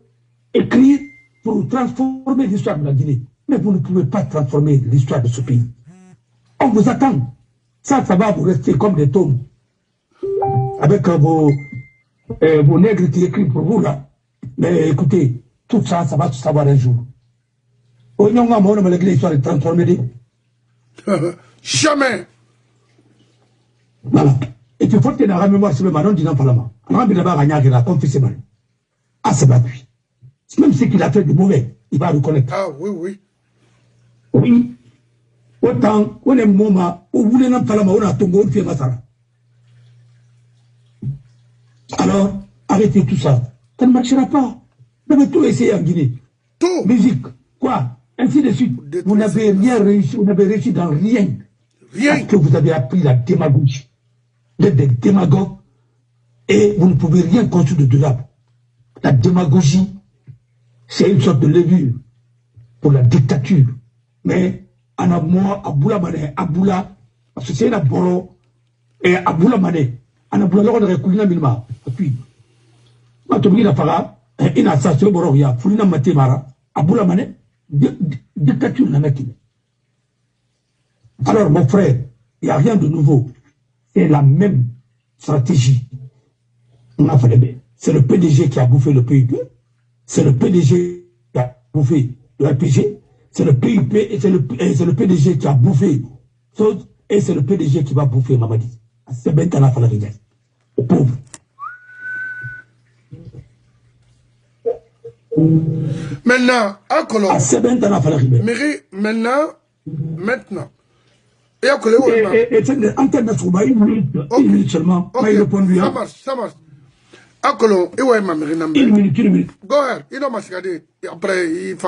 écrire pour transformer l'histoire de la Guinée. Mais vous ne pouvez pas transformer l'histoire de ce pays. On vous attend. Ça va vous rester comme des tomes. Avec vos nègres qui écrivent pour vous là. Mais écoutez, tout ça, ça va se savoir un jour. L'histoire est transformée. Jamais. Voilà. Et puis, il faut que tu aies la mémoire sur le marron du Parlement. Ah, c'est battu. Même ce qu'il a fait de mauvais, il va reconnaître. Ah, oui. Oui. Autant, on est moment où vous voulez n'en parler, on a tombé, on fait Massara. Alors, arrêtez tout ça. Ça ne marchera pas. Vous devez tout essayer en Guinée. Tout. Musique, quoi? Ainsi de suite. Vous n'avez rien réussi, vous n'avez réussi dans rien. Rien. Parce que vous avez appris la démagogie. Vous êtes des démagogues et vous ne pouvez rien construire de durable. La démagogie, c'est une sorte de levure pour la dictature. Mais, en amour, Aboula Mané, Aboula, parce que c'est la bolo, et Aboula Mané, en Aboula, on aurait coulé minima. Et puis, Matoumi la Fara, il a ça, c'est Boro, il y a Foulina Matémara, Aboula Mané, dictature, la machine. Alors, mon frère, il n'y a rien de nouveau. C'est la même stratégie. C'est le PDG qui a bouffé le PIP. C'est le PDG qui a bouffé le RPG. C'est le PIP et c'est le PDG qui a bouffé et c'est le PDG qui va bouffer Mamadi. C'est bien la falariga. Au pauvre. Maintenant, à Colombe. C'est bien la falariga. Maintenant. Et en termes de trouba, une minute seulement. Ça marche. À Colombe, et ouais, ma mère, une minute. Go ahead, il m'a regardé. Après, il fait.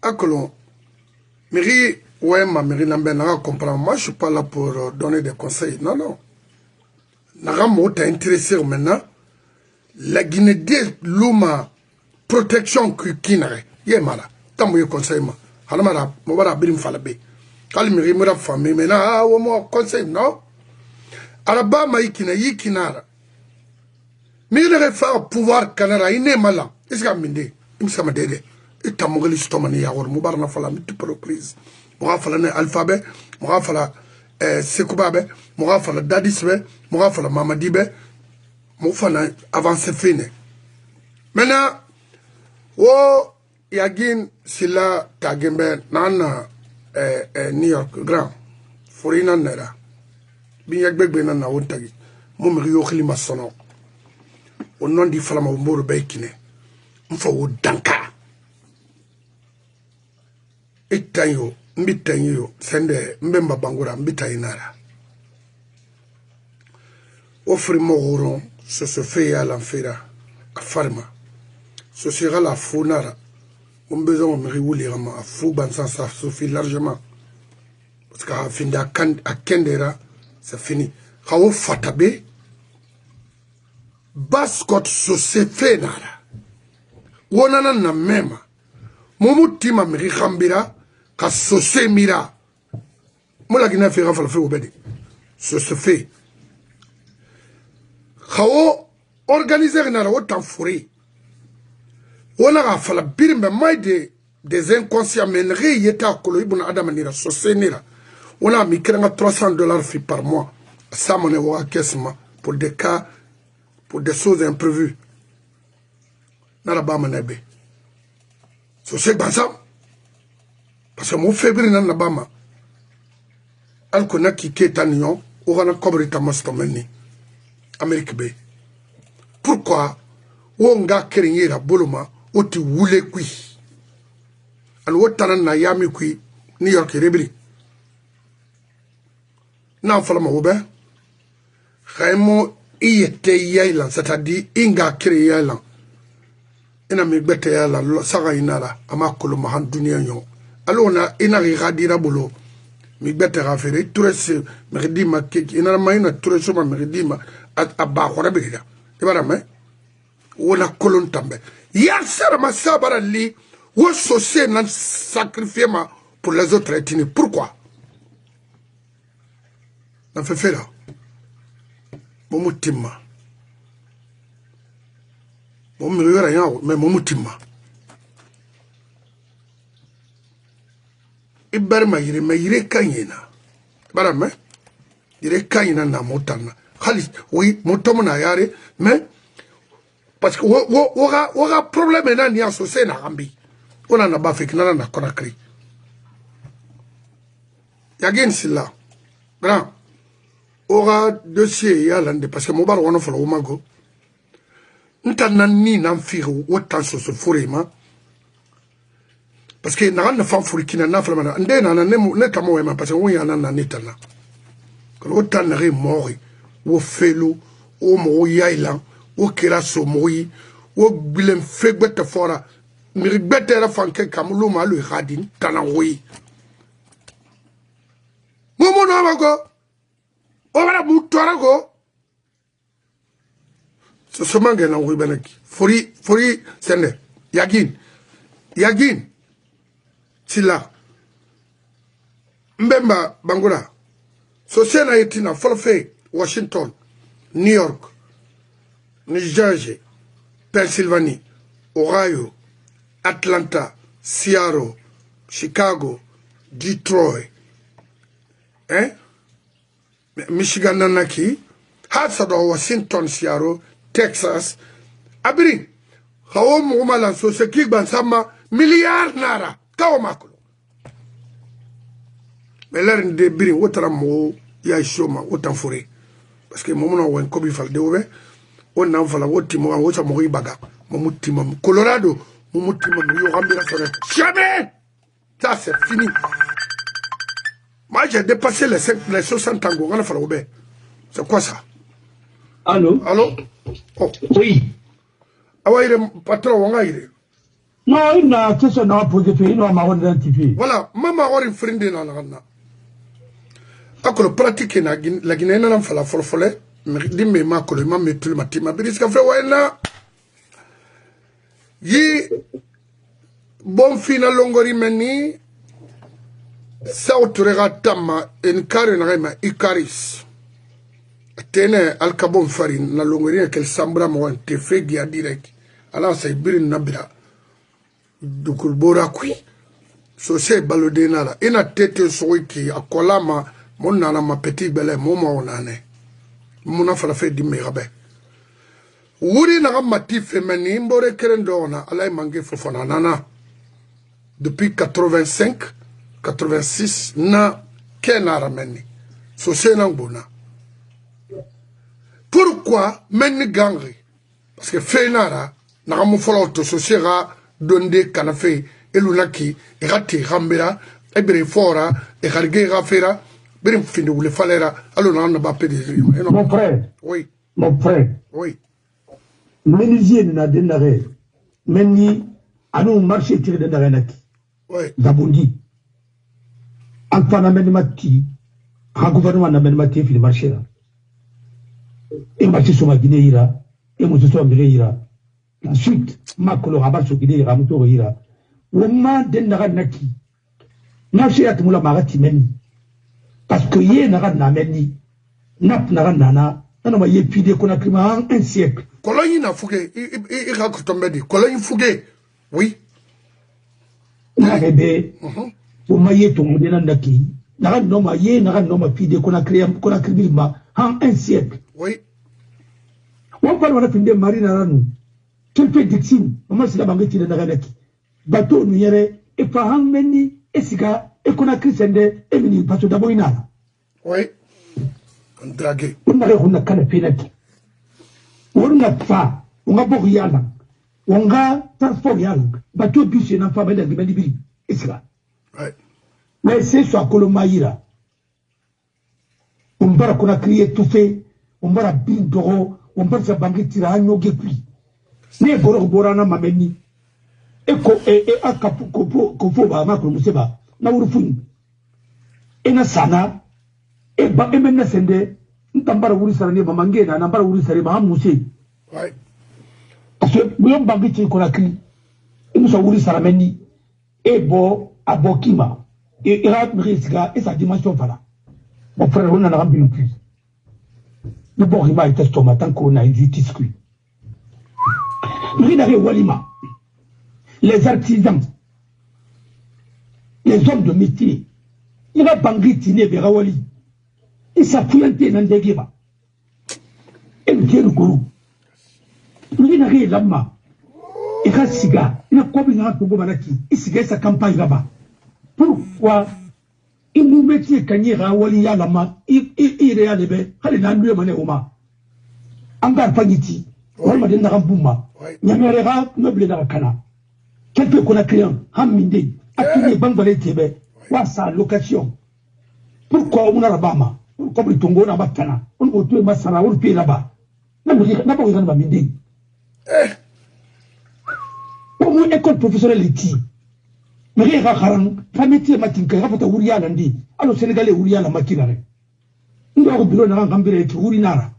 À Colombe, Mairie, ouais, ma mère, n'a comprendre. Moi, je suis pas là pour donner des conseils. Non. N'a pas intéressé maintenant. La Guinée de l'Ouma. Protection qui n'a pas tant que conseil ma halamara mobara birim falabe kalmi mura famille mena wo mo conseil non araba ma yikinara mi le faire pouvoir canara ine mala iska minde imsama dede itamogli stomani ya wor mubarna fala multiprise mo fala ne alphabet mo fala sekubabe mo fala dadisbe mo fala mamadibe mo fala avancer fine maintenant wo yagin sila tagembe nana New York grand forina nera bi yagbegbe nana wontagi mo mi yo khilima sono o non di falama mboro baykine mfa wo danka itanyo mbitanyo sende mbemba bangura mbitayinara offre mo horon se fait à l'enfer à farma. Ce sera la fournara. On a besoin de me à fou, ça suffit largement. Parce qu'à fin à Kendera, c'est fini. Quand fatabe, baskot so se fait nara. Wonana na même. Momutima me rambira, ka so se mira. Mola gina fait rafale fait obédi. Ce se fait. Quand organiser nara autant fourré. On a fait la birme maille des inconscients menés yeta kolo ibn adam nira sosenira. On a mis $300 par mois. Ça mon est caisse pour des cas, pour des choses imprévues. N'araba manebe. C'est pas ça. Parce que mon février n'a pas ma. Al kona qui quitte à Nyon, on a couvert ta mastomeni. Amérique B. Pourquoi? On a créé la boloma. Oti wule kui an wotana na yami kui New York rebri na fala ma wobe khaymo iyete yailan c'est-à-dire inga kire yailan ina mi gbete yailan saga inara ama kolo ma han dunia nyon alona ina gadira bolo mi gbete rafere tourese meridima keki ina ma ina tourese ma meridima abba khorabira ibara me wala kolon tambe Yassar Massabara li, ou associé nan sacrifié pour les autres ethnies. Pourquoi? N'en fait là. Mon mutima. Mon meilleur rien, mais mon mutima. Ibarma yire, mais yire kanyena. Barame? Yire kanyena na motana. Khalis, oui, motomona yare, mais. Parce que on a problème maintenant ni associé na rambi on a pas fait que na Conakry yagin sila grand aura dossier yalande parce que mo bar wono folo mago ntana ni nan firu wotan so forema parce que na fam furikina na fala ndé na ne tamo wema parce que on yana na netana ko wotan na re mori wo felo o mo yailan o kira so moyi o bilem fegbete fora mi gbete ra fanke kamulu malu khadin tanawi momo no mago o wala bu torago so mange na wi benaki fori sende yagin sila mbemba bangura so sena yetina folfe Washington, New York, New Jersey, Pennsylvanie, Ohio, Atlanta, Seattle, Chicago, Detroit, Michigan nanaki, Hatsado, Washington, Seattle, Texas, Abiri, Hawom Umala, so Sekik Bansama, milliard nara, Kawamakulu. Melerin de Biri, Wateramo, Yashoma, Watanfure. Parce que mon nom est Kobi Faldeove, on a fait la vote, on a mori baga, mon Colorado, mon jamais! Ça c'est fini. Moi j'ai dépassé les 60 ans, on a fait la vote. C'est quoi ça? Allô? Oh. Oui. Ah ouais, patron, on a eu. Non, il n'a que ça n'a posé, il n'a pas identifié. Voilà, maman a une friend de la nana. Akolo pratique na la Guinée na fala folfole di me ma ko ma metul matima biriska fe wena yi bon fina longori meni sautrega tamma en kare na rema ikaris tene alkabon farin na longori kel sambra mo te fegi a direct ala say birin nabira dukul bora kui so se balode na la ina tete soiki akolama mon nana ma petit belle momo nane mona fala fe di merabe wuri na mati femeni mbore kerendona alay mangé fofana nana depuis 85 86 na kenara meni so sena ngona pourquoi meni gangri parce que fenara na mo folo to so sera donde kanafe elunaki irati rambera ebere fora e garge gafera. Mon frère. Oui. Mon frère. Oui. Menuisier n'a dénaré. Meni, à nous marcher tiré de Narenaki. Oui. Zabundi. Enfant n'amène mati. Un gouvernement n'amène mati, il marché là. Et marché sur ma Guinée ira. Et mon soeur ira. Ensuite, ma colo rabat sur Guinée ira, mon tour ira. Ouman dénaranaki. Marché à tout la marati meni. Parce que yé n'a pas meni, n'a pas nana, n'a pas yé pidé qu'on a pris un siècle. Cologne n'a fougué, il raconte tomber dit, Cologne fougué, oui. N'a bébé, pour mailler ton modèle d'aki, n'a pas non maillé, n'a pas non pidé qu'on a créé un siècle. Oui. On parle de la fin de marine à nous. Quel fait d'exil, on m'a dit la banque de Naranaki. Bateau nous yere, et pas un meni, et siga. Et qu'on a créé et venu parce que d'abord il a. Oui. On dragué. On a eu une canapé. On a pas. On a beaucoup yala. On a transport yala. Bateau bus et n'enfant de Guimalibi. Et c'est là. Oui. Mais c'est soit Colomaïra. On va qu'on a créé tout fait. On va la bille d'oro. On va sa banque tirer à nos guépris. Mais Borana Mameni. Et à Kopo Bama Museba. Na urufuni ena sana e ba emena sende ntambara wuri sarane mamange na nambara wuri sare ma muse ouais parce que buyon bangi ti ko nakri musa wuri sarameni e bo abokima e ira risga et sa dimension voilà mon frère on en a rempli plus le bon rima est estomac tant qu'on a justice qui Rinare Walima les artisans les hommes de métier, il va banguer Tine Verawali. Il s'appuyait dans des guébas. Et le Dieu gourou. Il n'a rien là-bas. Il a siga. Il a combien de temps pour il siga sa campagne là-bas. Pourquoi il nous mettait Kanye Rawali Yalama, il est à l'ébé, il n'a pas de Oma. Angar Paniti, on m'a donné un bouma. Nyamera, meuble dans la cana. Quelqu'un qu'on a créé un Haminde. Atelier Bangbalé Tébé, sa location. Pourquoi on a la Bama? Comme le Tongo n'a pas de on va tuer Massara, on paye là-bas. n'a pas besoin de m'amener. Pour moi, école professionnelle est qui? Mais il y a un métier matinka, il y a un Ouria Landi. Alors, Sénégalais, Ouria la maquinare. Nous avons bureau dans un gambé qui Ourinara.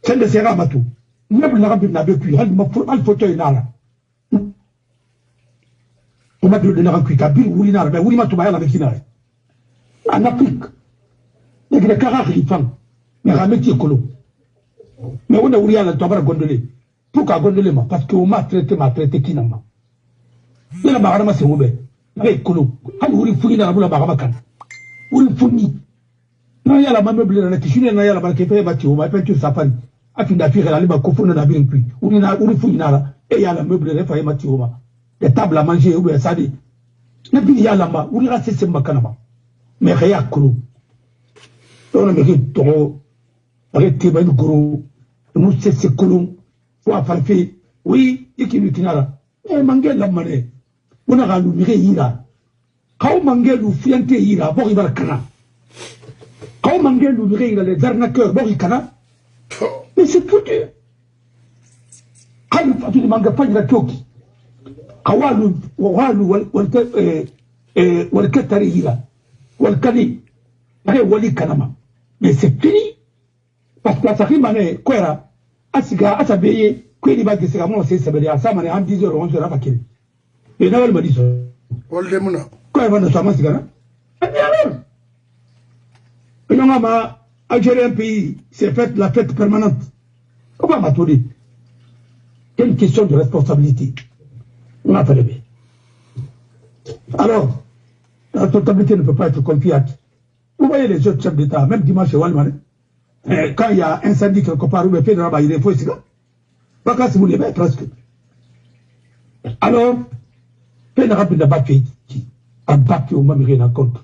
C'est le Serra Matou. Nous avons la rabine avec lui, un fauteuil nara. On m'a donné un cuit à Bill Ourinara, mais Ourima Toubaya la maquinare. En Afrique, il y a des caractères qui font, mais il y a un métier colo. Mais on a Ouria la Toubara gondolé. Pourquoi gondolé? Parce qu'on m'a traité qui n'a pas. Il y a un barama c'est ouvert. Avec colo. Il y a un fouille dans la boule à baramakan. Il y a un fouille. Il y a la meuble dans la tissu, il y a la barque qui fait bâtir, on va peinture safari. A fini d'afficher la libre confondre dans la bien puis. Il y a un fouille dans la. Et il y a la meuble de faire bâtir. Des tables à manger, ou bien ça dit. Et puis il y a la main, où il y a ces macanama. Mais il y a colo. On a mis trop. Arrêtez, ben, gros. Nous, c'est colo. Soit fait. Oui, il y a qui là. Eh, mangel la monnaie. On a lu ira. Quand mangel ou fiante ira, bon, il va le cana. Quand mangel ou ira, les arnaqueurs, bon, il cana. Mais c'est foutu. Quand tu ne manges pas de la toki. Kawalu, Walkatari ira. Walkani. Wali kanama. Mais c'est fini. Parce que ça rime, quoi, Asiga, Asabeye. Qui va dire que c'est à ça, mais en 10 heures, on sera pas qu'il. Et là, elle m'a dit ça. Quand elle va de sa main, c'est Algérie, un pays, c'est fait la fête permanente. Comment m'a tout dit? C'est une question de responsabilité. On a fait le bien. Alors, la responsabilité ne peut pas être confiée. Vous voyez les autres chefs d'État, même dimanche chez Walman, quand il y a un incendie quelque part, où il fait de la il faut ici. Pas si vous l'avez presque. Alors, peine rapide de battre, à battre au même rien en compte.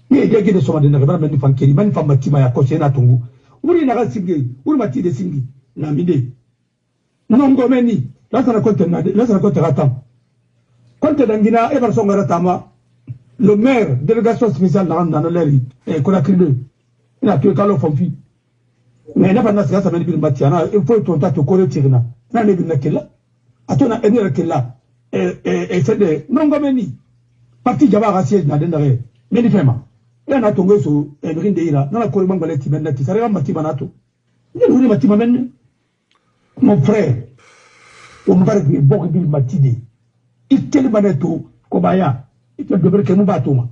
Mais il y a des sommes de n'arriver même fan qui même femme matima ya conseiller na tongo. Ou il n'a singi, ou mati de singi, na mide. Non gomeni, là ça raconte ratam. Quand d'angina Everson Garatama, le maire, délégation spéciale dans l'Eri, et qu'on a crié, il a tué Carlo Fonfi. Mais il n'y a pas de ça, il faut que tu aies corps tirna. Il n'y a pas là. Attends, il y a que là. Et c'est des non gomeni. Parti Java racier n'a d'endare. Mais il fait mal. Il y a un tongo sur un brin de ira. Dans la corps mangalé timenati. Ça regarde Matimanato. Il y a une Matimamen. Mon frère. On va dire Borbil Matide. Il tient le maneto. Kobaya. Il tient le berke Moubatoma.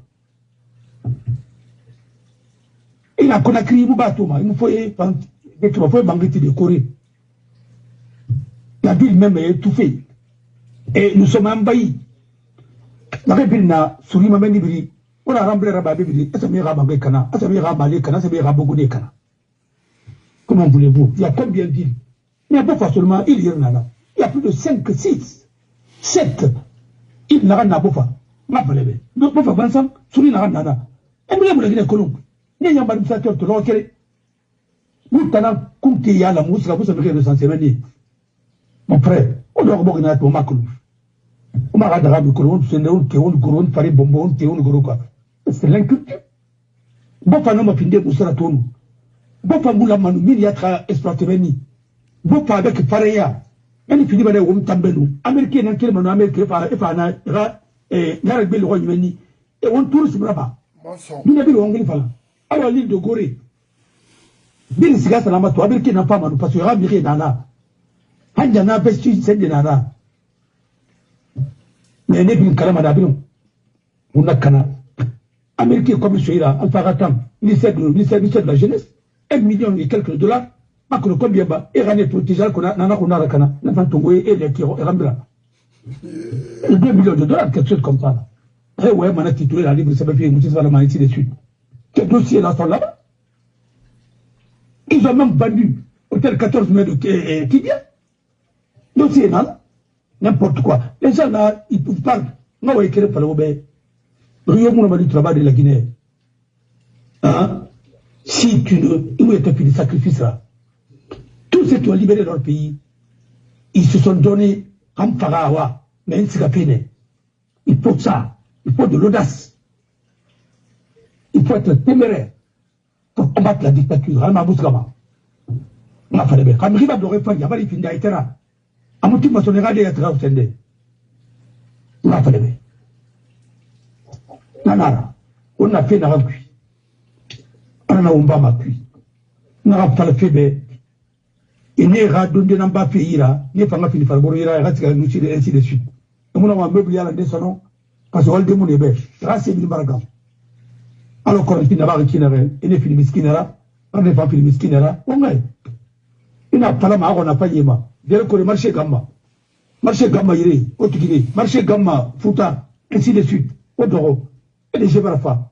Il a Conakry Moubatoma. Il faut banqueter de Corée. La ville même est étouffée. Et nous sommes envahis. La ville n'a souri ma menibri. On a rempli la babibri. Est-ce que je vais kana? Est-ce que je vais rabaler kana? Est-ce que je vais rabougouder kana? Comment voulez-vous? Il y a combien d'îles? Il n'y a pas seulement îles. Il y a plus de 5, 6, 7 îles n'a pas fa. Ma belebe. Donc, pas Vincent, souri n'a nana. Et vous l'avez dit Colombe. Il y a un administrateur de l'enquête. Vous t'en comptez y a la mousse, vous savez le sens mon frère, on doit regarder pour Macron. On m'a regardé le Colombe, c'est le Théon, le Goron, Paris Bonbon, Théon, le Goroka. C'est l'inculture. Bon, pas non, fini pour ça, ton. Bon, pas moula manu, milliatra exploité Beni. Bon, pas avec Pareya. Elle finit par les hommes tambelou. Américain, un quel manu, Américain, et Narabel Royaume-Uni. Et on tourne sur là-bas. Nous n'avons pas de Hongrie. Alors, l'île de Gorée. Bien, c'est là, Américain Américain n'a pas manu, parce qu'il y a Américain Nana. Handjana Bestu, c'est de Nana. Mais il n'y a pas de on a Kana. Américain comme celui-là, Alpha Ratam, ministère de la jeunesse, 1 million et quelques dollars, Macron combien bas, et Rané protégé qu'on a, Nana Kuna Kana, l'enfant Tongoé et les Tiro et Rambla. 2 millions de dollars, quelque chose comme ça. Et ouais, on a titulé la libre, ça va faire une petite valeur ici de suite. Quel dossier là sont là-bas? Ils ont même vendu hôtel 14 mai de Kidia. Dossier là, n'importe quoi. Les gens là, ils parlent. Non, ouais, qu'il fallait obéir. Rio Mouna du travail de la Guinée. Hein? Si tu ne. Où est le sacrifice là? Tous ceux qui ont libéré leur pays, ils se sont donnés comme Farawa, mais une cigapine. Il faut ça. Il faut de l'audace. Il faut être téméraire pour combattre la dictature. Alma Bousgama. On a fait le quand il va de refaire, il y a pas de fin d'Aïtera. À mon type, on a regardé à travers le on a fait le Nanara, on a fait la cuit. On a ma cuit. On a fait le fait. Et n'est pas donné dans pas fait ira, n'est pas fini par mourir, ainsi de suite. On a un meuble à la descendant, parce que on le démon est bête. Grâce à une bargam. Alors qu'on a fini d'avoir qui n'a rien, et les films miskinera, on n'est pas films miskinera, on a. Il n'a pas la main, on n'a pas yéma. Dès que le marché gamma. Marché gamma iré, Otigiri, marché gamma, Fouta, ainsi de suite. Odoro, et les Gébrafa.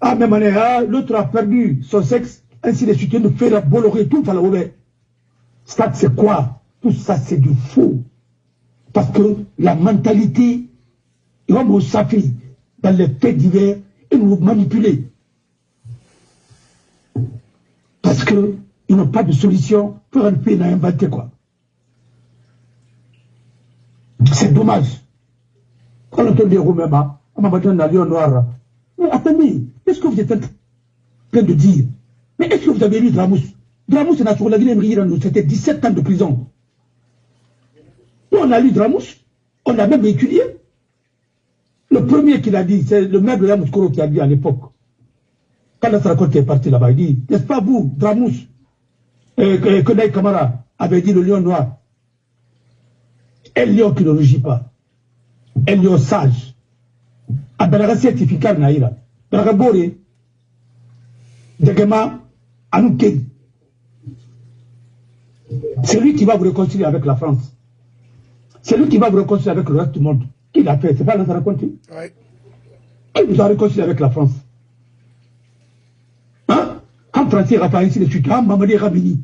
Ah, même année, l'autre a perdu son sexe, ainsi de suite, il nous fait la Bolloré, tout à la ouvert. Ça, c'est quoi? Tout ça, c'est du faux. Parce que la mentalité, ils vont nous saper dans les faits divers et nous manipuler. Parce qu'ils n'ont pas de solution pour un pays inventer quoi. C'est dommage. Quand on entend des Roumains, on m'a dit un avion noir. Mais attendez, qu'est-ce que vous êtes en train de dire? Mais est-ce que vous avez lu Dramous? Dramous, c'est sur la ville, c'était 17 ans de prison. Nous, on a lu Dramous, on a même étudié. Le premier qui l'a dit, c'est le maire de Yamoussoukro qui a dit à l'époque. Quand la Sarkozy est parti là-bas, il dit, n'est-ce pas vous, Dramous, que Naï Kamara avait dit le lion noir? Un lion qui ne rugit pas. Un lion sage. A Benaga certificat Naïra. Benaga Bore, Degema, Anouké. C'est lui qui va vous réconcilier avec la France. C'est lui qui va vous réconcilier avec le reste du monde. Qui l'a fait? C'est pas l'autre raconté? Oui. Qui vous a réconcilié avec la France? Hein? Quand Français a fait ici les chutes, Mamadi Ramini.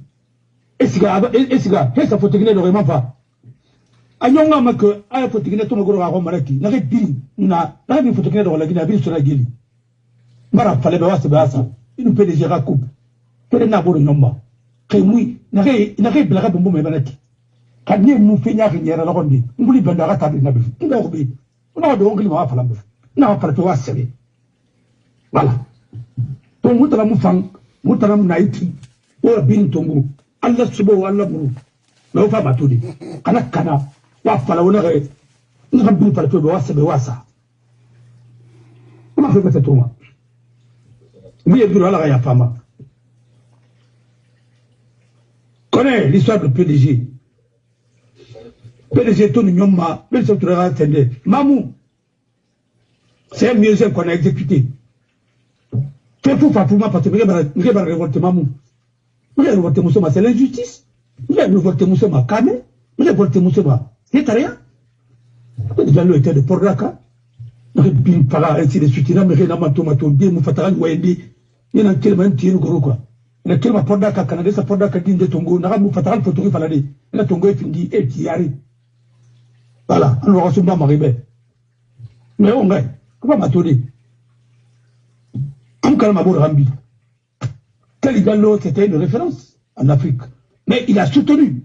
Est-ce que ça faut te gagner le vraiment pas? Anyonga maka, aya faut te gagner ton gros à Romaraki. N'a rien dit. N'a rien faut te gagner dans la Guinée, sur la Guinée. Mara fallait voir ce basa. Il nous peut déjà la coupe. Peut être n'abord une homme. Kémoui, n'a rien blague de mon manaki. Quand nous faisons rien à la ronde, nous voulons bien la table de Nabi. On a oublié. On a donc il m'a fallu. On a pas toi serré. Voilà. Donc nous t'avons fait, nous t'avons naïti. Ou bien tongo. Allah subo Allah buru. Mais on va pas tout dire. Kana. Wa fala on a nous avons bien parlé de wasa. On a fait cette tourma. Oui, il y a la femme. Connais l'histoire du PDG. PDG tout nous ma, mais c'est tout le Mamou, c'est un musée qu'on a exécuté. Fais pour pas pour moi parce que je vais révolter Mamou. Je vais révolter Moussoma, c'est l'injustice. Je vais révolter Moussoma, Kame. Je vais révolter Moussoma, c'est rien. Déjà le était de Porraka. Je vais bien parler ainsi de suite. Je vais rien à ma tomato, bien me fatara Wayndi. Il y a un tellement de tirs gros quoi. Il y a tellement Porraka Canada, ça Porraka digne de Tongo. N'a pas me fatara photo falade. Il y a Tongo est fini et qui arrive. Voilà, on va se battre arriver. Mais on va, comment m'attendre? En Kalmabo Rambi. Kaligalo, c'était une référence en Afrique. Mais il a soutenu.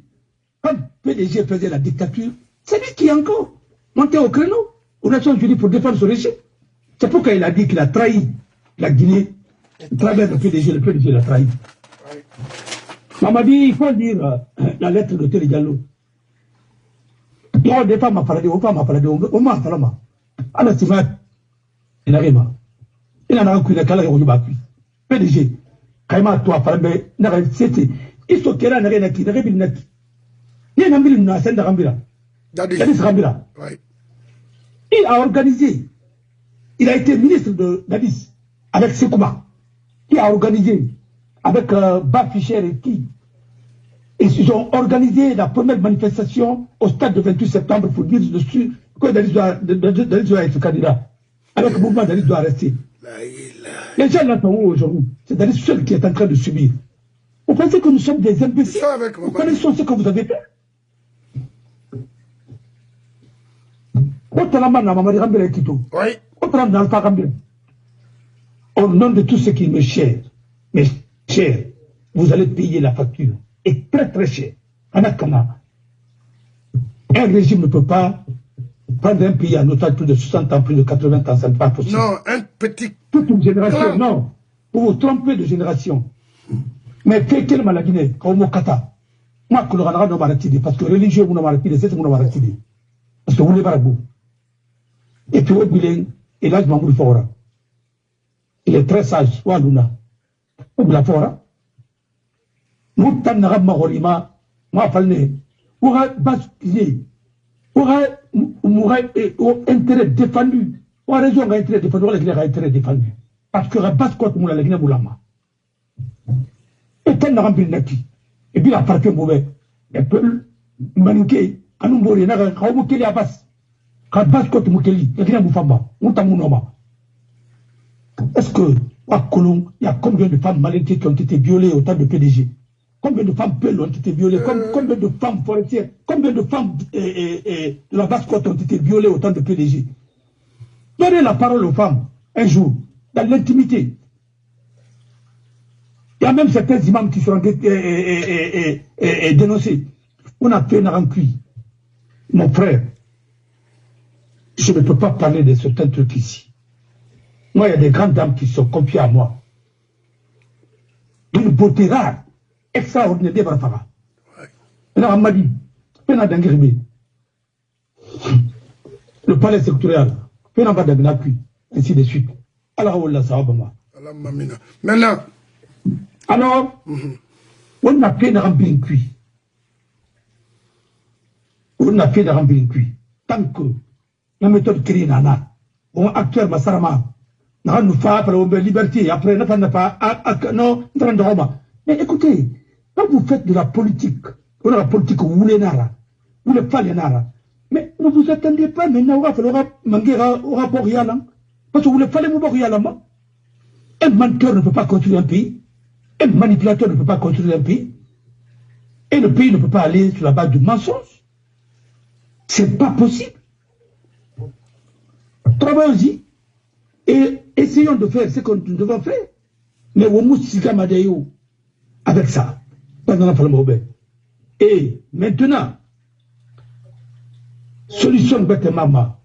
Quand PDG faisait la dictature, c'est lui qui est encore monté au créneau aux Nations Unies pour défendre ce régime. C'est pourquoi il a dit qu'il a trahi la Guinée. À travers le PDG l'a trahi. Mamadi, il faut dire la lettre de Télégallo. Non, des femmes à parler, on m'a parlé, on m'a parlé. Alors, tu vas, il n'arrive pas. Il en a un coup de calage au Yubaki. PDG, Kaima, toi, parler, n'arrive, c'était, il se kera, n'arrive, n'arrive, n'arrive, n'arrive. Il y a un mille, n'a pas de Rambira. Dadis Rambira. Il a organisé, il a été ministre de Dadis, avec Sekouba, qui a organisé, avec Bas Fischer et qui. Ils ont organisé la première manifestation au stade du 28 septembre pour dire dessus que Dadis doit être candidat. Avec le mouvement Dadis doit rester. Les gens l'entendent aujourd'hui. C'est Dadis seul qui est en train de subir. Vous pensez que nous sommes des imbéciles? Vous connaissez ce que vous avez fait? Au nom de tout ce qui me cher, mais cher, vous allez payer la facture. Et très très cher. Anakana. Un régime ne peut pas prendre un pays en otage plus de 60 ans, plus de 80 ans, ça n'est pas possible. Non, un petit... Toute une génération, non. Vous vous trompez de génération. Mais quelle maladie, comme au Kata. Moi, que le Rana n'a pas parce que religieux, vous n'avez pas c'est ce que vous n'avez pas parce que vous n'avez pas goût. Et puis, et là, je m'en veux fort. Il est très sage, Waluna. Ou la fora. Nous, t'en n'avons pas horima, moi, falné. Ou à basculer. Ou à intérêt défendu. Ou à raison d'intérêt défendu, ou à intérêt défendu. Parce que la basse côte, moula, la guinée, moulama. Et t'en n'avons pas naki. Et puis, la partie mauvais. Et puis, manouké, à nous mourir, n'a pas mouké à basse. Quand basse côte moukeli, la guinée, moufamba. Ou t'en mounoma. Est-ce que, à Colomb, il y a combien de femmes maladies qui ont été violées au temps de PDG? Combien de femmes belles ont été violées? Combien de femmes forestières? Combien de femmes de la basse-côte ont été violées au temps de PDG? Donnez la parole aux femmes, un jour, dans l'intimité. Il y a même certains imams qui seront dénoncés. On a fait un cuit. Mon frère, je ne peux pas parler de certains trucs ici. Moi, il y a des grandes dames qui sont confiées à moi. D'une beauté rare, extraordinaire, des barfara. Là, on m'a dit, le palais sectorial, ainsi de suite. Alors, maintenant, alors, on a fait un rempli cuit. On a fait un rempli cuit. Tant que la méthode créée nana, on acteur Massarama. Nous faisons la liberté, après, nous faisons pas, non, mais écoutez, quand vous faites de la politique, on a la politique, vous voulez nara, vous voulez pas les nara, mais ne vous attendez pas, maintenant, on va falloir manquer au rapport Yalam, parce que vous voulez pas les mouvements Yalam. Un menteur ne peut pas construire un pays, un manipulateur ne peut pas construire un pays, et le pays ne peut pas aller sur la base du mensonge. C'est pas possible. Travaillons-y. Et essayons de faire ce que nous devons faire. Mais au Moussika Madéo, avec ça, et maintenant, solution bête maman,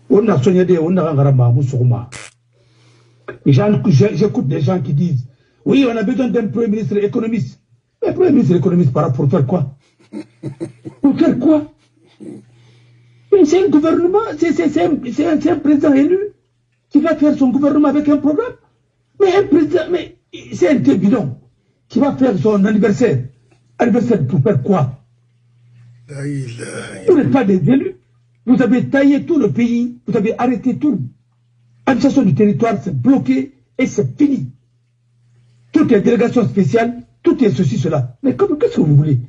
on a soigné, on a rengarama, moussouma. J'écoute des gens qui disent, oui, on a besoin d'un premier ministre économiste. Mais premier ministre économiste, pour faire quoi? Pour faire quoi? C'est un gouvernement, c'est un président élu qui va faire son gouvernement avec un programme. Mais un président, mais c'est un bidon qui va faire son anniversaire. Anniversaire pour faire quoi? Vous n'êtes pas des élus. Vous avez taillé tout le pays. Vous avez arrêté tout. L'administration du territoire, c'est bloqué et c'est fini. Tout est délégation spéciale, tout est ceci, cela. Mais qu'est-ce que vous voulez?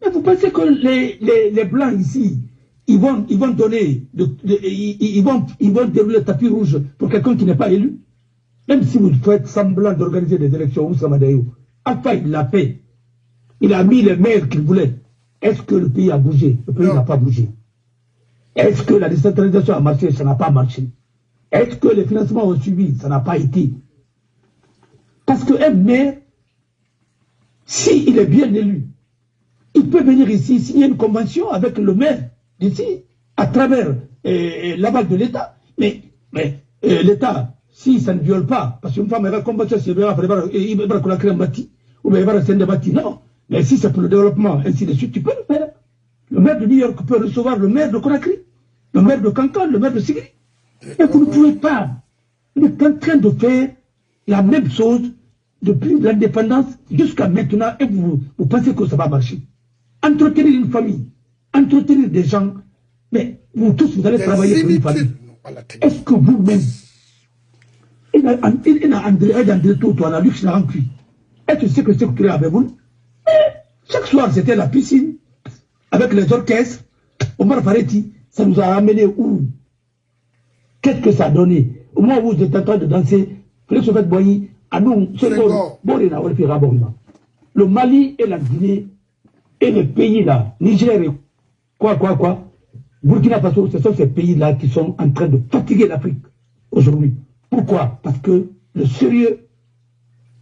Mais vous pensez que les Blancs ici, ils vont donner, ils vont dérouler le tapis rouge pour quelqu'un qui n'est pas élu? Même si vous faites semblant d'organiser des élections, où ça m'a dit, enfin il l'a fait. Il a mis les maires qu'il voulait. Est-ce que le pays a bougé? Le pays n'a pas bougé. Est-ce que la décentralisation a marché? Ça n'a pas marché. Est-ce que les financements ont suivi? Ça n'a pas été. Parce qu'un maire, s'il est bien élu, il peut venir ici signer une convention avec le maire d'ici, à travers l'aval de l'État. Mais l'État, si ça ne viole pas, parce qu'une femme va combattre, il va créer un bâti, ou il va rester un bâti, non. Mais si c'est pour le développement, ainsi de suite, tu peux le faire. Le maire de New York peut recevoir le maire de Conakry, le maire de Cancan, le maire de Sigri. Et vous ne pouvez pas. Vous êtes en train de faire la même chose depuis l'indépendance jusqu'à maintenant et vous pensez que ça va marcher. Entretenir une famille, entretenir des gens, mais vous tous, vous allez travailler pour une famille. Est-ce que vous-même, est-ce que c'est que c'est que avec vous? Chaque soir, c'était la piscine, avec les orchestres, Omar Faretti, ça nous a amené où? Qu'est-ce que ça a donné? Au moment où vous êtes en train de danser, Félix Boigny, à nous, le Mali et la Guinée et les pays là, Niger et quoi, Burkina Faso, ce sont ces pays-là qui sont en train de fatiguer l'Afrique aujourd'hui. Pourquoi? Parce que le sérieux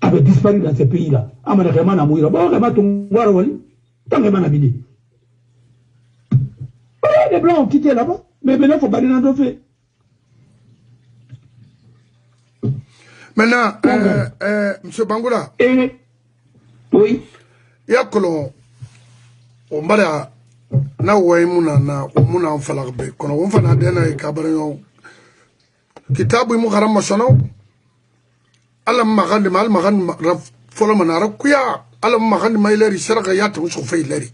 avait disparu dans ces pays-là. Les Blancs ont quitté là-bas, mais maintenant il faut pas les faire. Maintenant, M. Bangoula. Oui. Yakolo, on bada na waimuna na umuna mfalakbe. Kono umfana dena ikabaranyo. Kitabu imu gharama sono. Alam magandi mal magandi folo manara kuya. Alam magandi maileri serga yata musufe ileri.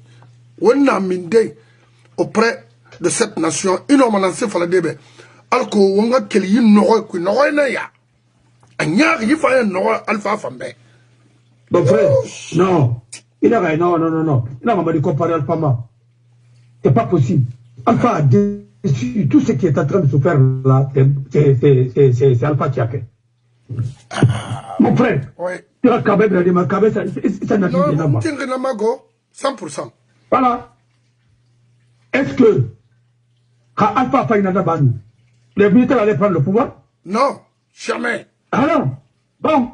Wonna minde auprès de cette nation inomananse fala debe. Alko wonga keli nogo ku nogo na ya. Anya yifa nogo alfa fambe. Mon frère, non. Il a non. Il a dit comparer Alpha Ma. C'est pas possible. Alpha a déçu. Tout ce qui est en train de se faire là, c'est Alpha qui a fait. Mon frère, tu as quand même remarqué ça n'a pas non, 100%. Voilà. Est-ce que quand Alpha a fait une bande, les militaires allaient prendre le pouvoir? Non, jamais. Alors, bon.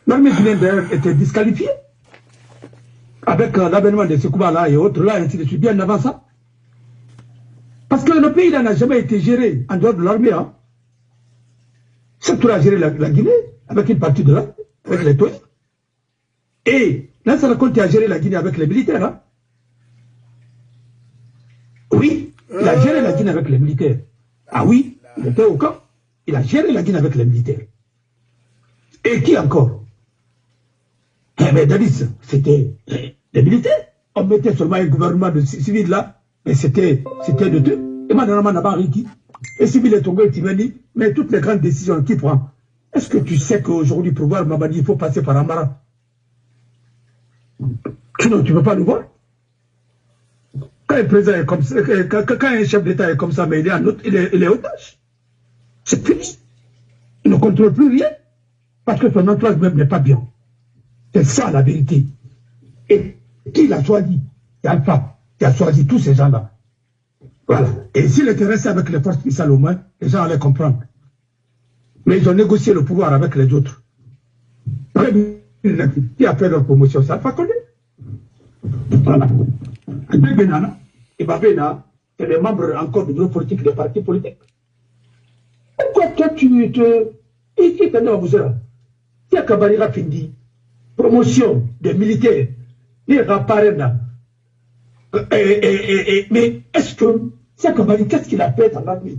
L'armée guinéenne était disqualifiée avec l'avènement de Sekouba et autres là, ainsi de suite, bien avant ça. Parce que le pays là n'a jamais été géré en dehors de l'armée. Hein. Surtout a géré la Guinée avec une partie de l'armée, avec les touristes. Et là, ça raconte a géré la Guinée avec les militaires. Hein. Oui, il a géré la Guinée avec les militaires. Ah oui, il était au camp. Il a géré la Guinée avec les militaires. Et qui encore? Mais Dadis, c'était les militaires. On mettait seulement un gouvernement de civil là, mais c'était de deux. Et maintenant, n'a pas Riki. Et civil est tombé, tu m'as dit, mais toutes les grandes décisions qu'il prend, est-ce que tu sais qu'aujourd'hui, pour voir Mamadi, il faut passer par Amara? Sinon, tu ne peux pas le voir. Quand un président est comme ça, quand un chef d'État est comme ça, mais il est otage. C'est fini. Il ne contrôle plus rien. Parce que son entourage même n'est pas bien. C'est ça la vérité. Et qui l'a choisi? C'est Alpha qui a choisi tous ces gens-là. Voilà. Et s'il était resté avec les forces spéciales au moins, les gens allaient comprendre. Mais ils ont négocié le pouvoir avec les autres. Qui a fait leur promotion? Ça Alpha Condé. Voilà. Et Babena, c'est les membres encore du groupe politique des partis politiques. Pourquoi toi tu te... Ici, tu as dit à si à Kabarira Findi, promotion des militaires, les rapparents, mais est-ce que c'est Kabari, qu'est-ce qu'il a fait dans l'armée?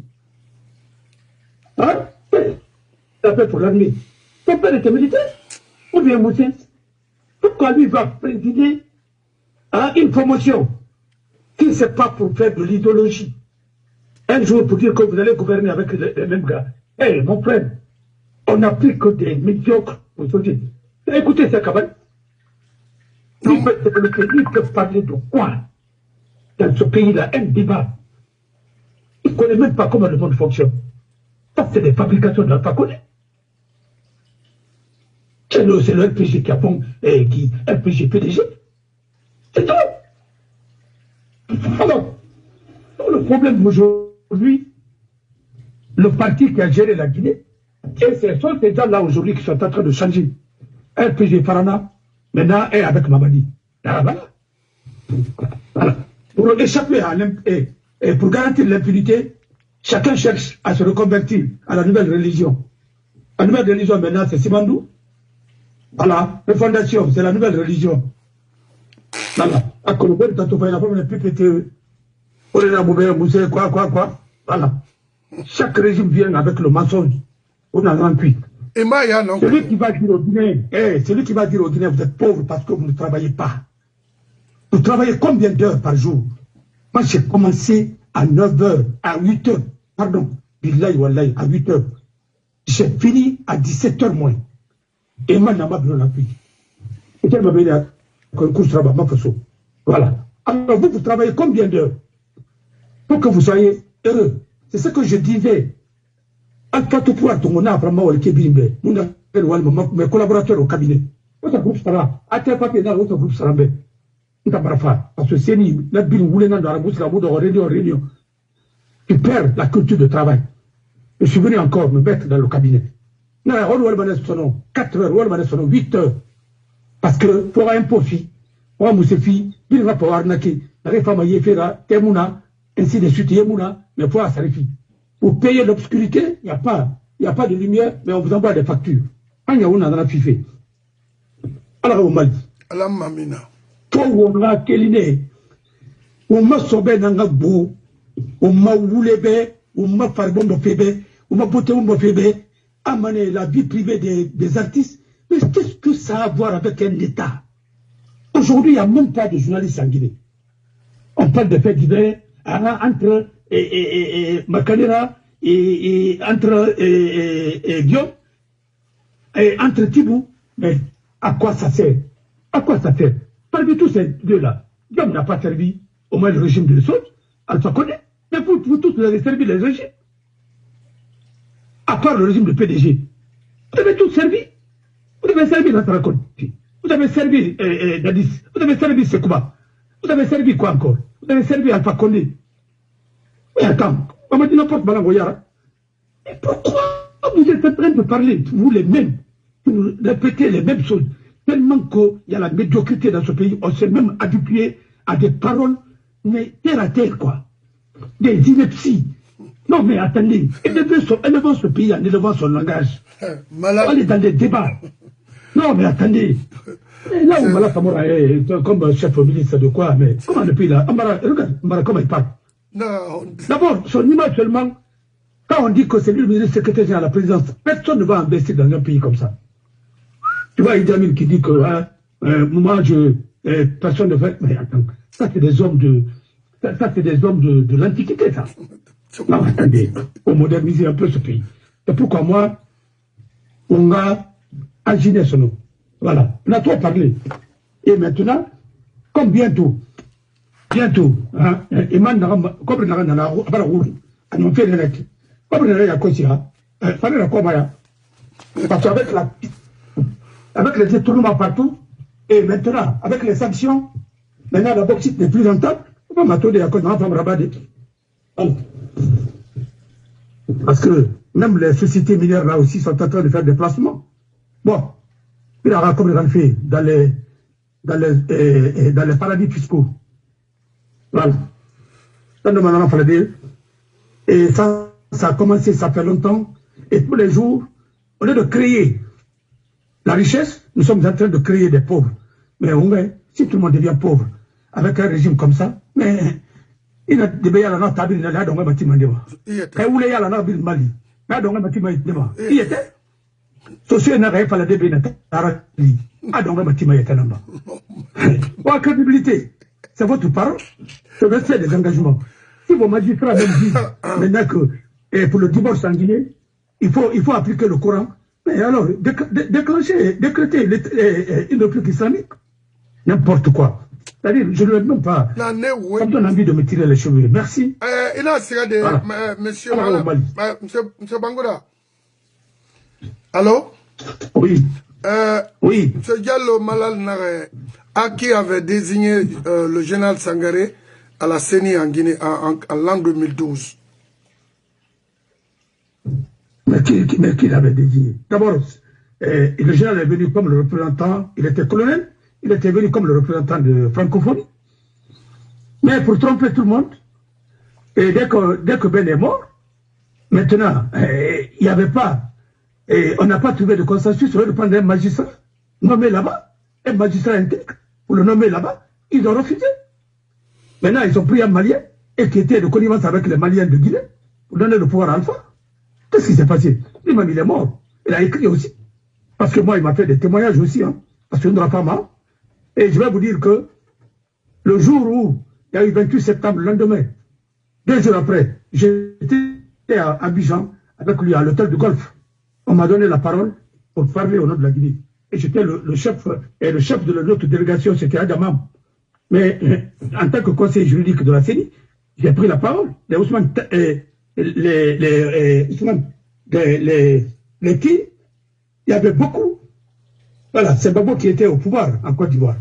Hein? Il a fait pour l'armée. Ton père était militaire? Ou bien Moussens? Pourquoi lui va présider une promotion si ce n'est pas pour faire de l'idéologie? Un jour pour dire que vous allez gouverner avec les mêmes gars. Hé, mon frère, on n'a plus que des médiocres aujourd'hui. Écoutez, c'est Kabari. Lui peut parler de quoi dans ce pays-là? Un débat. Il ne connaît même pas comment le monde fonctionne. Ça, c'est des fabrications d'Alpha Condé. C'est le RPG qui a fond, RPG PDG. C'est tout. Alors, le problème aujourd'hui, le parti qui a géré la Guinée, et ce sont ces gens-là aujourd'hui qui sont en train de changer. RPG Farana, maintenant, est avec Mamadi. Voilà. Pour échapper à et pour garantir l'impunité, chacun cherche à se reconvertir à la nouvelle religion. La nouvelle religion maintenant, c'est Simandou. Voilà, la fondation, c'est la nouvelle religion. Voilà. À Colobert, quand on fait la femme, on n'est plus pété. On est là, quoi. Voilà. Chaque régime vient avec le mensonge. On a rempli. Et Maya, non. Celui qui va dire au Guinéen, vous êtes pauvre parce que vous ne travaillez pas. Vous travaillez combien d'heures par jour? Moi, j'ai commencé à 9 heures, à 8 heures. Pardon, billahi wallahi, à 8 heures. J'ai fini à 17 heures moins. Et moi, je n'ai pas besoin de et quel m'a dit à concours travail, ma façon. Voilà. Alors, vous travaillez combien d'heures pour que vous soyez heureux? C'est ce que je disais. Mes collaborateurs au cabinet. Votre groupe sera. Parce que c'est réunion. Tu perds la culture de travail. Je suis venu encore me mettre dans le cabinet. 4 heures, 8 heures. Parce que pour un profit, pour Moussefi, il va pouvoir naquer. La femme yéfera, temuna, ainsi de suite, yémuna, mais pour Sarifi. Pour payer l'obscurité, il n'y a pas de lumière, mais on vous envoie des factures. Il y a une fifé. Alors, au Mali. Allah mamina. Toi, on a keline. On m'a sauvé dans un beau. On m'a voulé, on m'a farbon de fébé, on m'a beauté de fébé. Amener la vie privée des artistes. Mais qu'est-ce que ça a à voir avec un État? Aujourd'hui, il n'y a même pas de journalistes en Guinée. On parle de faits divers entre Makanera et entre Guillaume et entre Tibou. Mais à quoi ça sert? À quoi ça sert? Parmi tous ces deux-là, Guillaume n'a pas servi au moins le régime de Lesotho, Alpha Condé. Mais vous tous, vous avez servi les régimes. À part le régime de PDG. Vous avez tous servi. Vous avez servi Nassara Conti. Vous avez servi Dadis. Vous avez servi Sekouba. Vous avez servi quoi encore? Vous avez servi Alpha Condé. Oui, attends. On m'a dit n'importe quoi, Goyara. Et pourquoi vous êtes en train de parler, vous les mêmes, vous répétez les mêmes choses? Tellement qu'il y a la médiocrité dans ce pays, on s'est même habitué à des paroles, mais terre à terre, quoi. Des inepties. Non, mais attendez, élevons ce pays en élevant son langage. On est dans des débats. Non, mais attendez. Et là où Mala Samora est comme chef ministre de quoi, mais comment le pays là? Regarde, comment il parle. D'abord, son image seulement, quand on dit que c'est lui le ministre secrétaire général à la présidence, personne ne va investir dans un pays comme ça. Tu vois, Idi Amin qui dit que moi, personne ne fait. Mais attends, ça c'est des hommes de l'Antiquité, ça. Non, attendez, on modernise un peu ce pays. C'est pourquoi moi, on a agité ce nom. Voilà, on a trop parlé. Et maintenant, comme bientôt, hein, comme on fait les lettres, comme on a quoi parce qu'avec les détournements partout, et maintenant, avec les sanctions, maintenant la bauxite n'est plus rentable, on va m'attendre à cause d'un femme rabat. Parce que même les sociétés minières là aussi sont en train de faire des placements. Bon, il y aura comme ils ont fait dans les paradis fiscaux. Voilà. Et ça a commencé, ça fait longtemps. Et tous les jours, au lieu de créer la richesse, nous sommes en train de créer des pauvres. Mais si tout le monde devient pauvre avec un régime comme ça, mais il y a des pays à la note, il y a des bâtiments. Il y a la note, Mali. Il y a des bâtiments. Il y était. Société n'a pas la début. Il y a des bâtiments. Pour la crédibilité, c'est votre parole. Je vais faire des engagements. Si vos magistrats même disent maintenant que pour le divorce en Guinée, il faut appliquer le Coran. Mais alors, décréter une république islamique, n'importe quoi. C'est-à-dire, je ne veux même pas. Ça me donne envie de me tirer les cheveux. Merci. Il a regardé, monsieur Bangoura. Allô? Oui. Oui. M. Diallo Malal Nare, à qui avait désigné le général Sangaré à la CENI en Guinée en l'an 2012. Mais qui l'avait désigné? D'abord, le général est venu comme le représentant, il était colonel, il était venu comme le représentant de francophonie. Mais pour tromper tout le monde, et dès que Ben est mort, maintenant, il n'y avait pas, on n'a pas trouvé de consensus sur le prendre un magistrat nommé là-bas, un magistrat intègre, pour le nommer là-bas, ils ont refusé. Maintenant, ils ont pris un Malien, et qui était de connivence avec les Maliens de Guinée, pour donner le pouvoir à Alpha. Qu'est-ce qui s'est passé? Lui-même, il est mort. Il a écrit aussi. Parce que moi, il m'a fait des témoignages aussi, hein, parce que je ne dois pas mal. Et je vais vous dire que le jour où il y a eu 28 septembre, le lendemain, 2 jours après, j'étais à Abidjan avec lui à l'hôtel de golf. On m'a donné la parole pour parler au nom de la Guinée. Et j'étais le chef de notre délégation, c'était Adamam. Mais en tant que conseiller juridique de la CENI, j'ai pris la parole. Les Ousmane, il y avait beaucoup. Voilà, c'est Babo qui était au pouvoir en Côte d'Ivoire.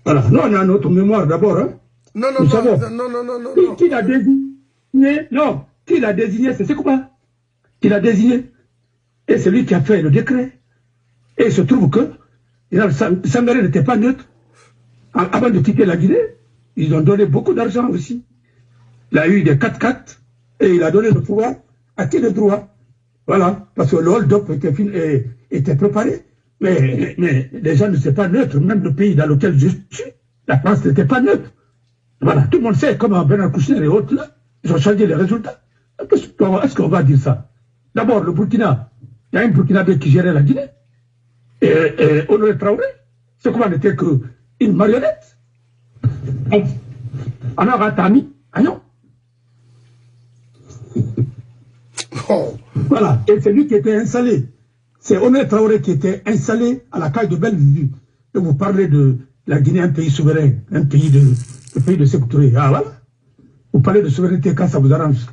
Voilà, nous on a notre mémoire d'abord. Hein. Non. Qui l'a désigné? Non, qui l'a désigné, c'est quoi? Qui l'a désigné? Et c'est lui qui a fait le décret. Et il se trouve que Sangaré n'était pas neutre. Avant de quitter la Guinée, ils ont donné beaucoup d'argent aussi. Il a eu des 4x4 et il a donné le pouvoir à qui le droit. Voilà, parce que le hold-up était préparé. Mais les gens ne sont pas neutres, même le pays dans lequel je suis, la France n'était pas neutre. Voilà, tout le monde sait comment Bernard Kouchner et autres, là, ils ont changé les résultats. Est-ce qu'on va dire ça? D'abord, le Burkina, il y a un Burkinabé qui gérait la Guinée. Et Honoré Traoré, c'est comment n'était qu'une marionnette. On a ratami, non. Oh. Voilà, et c'est lui qui était installé. C'est Honoré Traoré qui était installé à la cage de Bellevue. Et vous parlez de la Guinée, un pays souverain, un pays de sécurité. Ah voilà. Vous parlez de souveraineté quand ça vous arrange.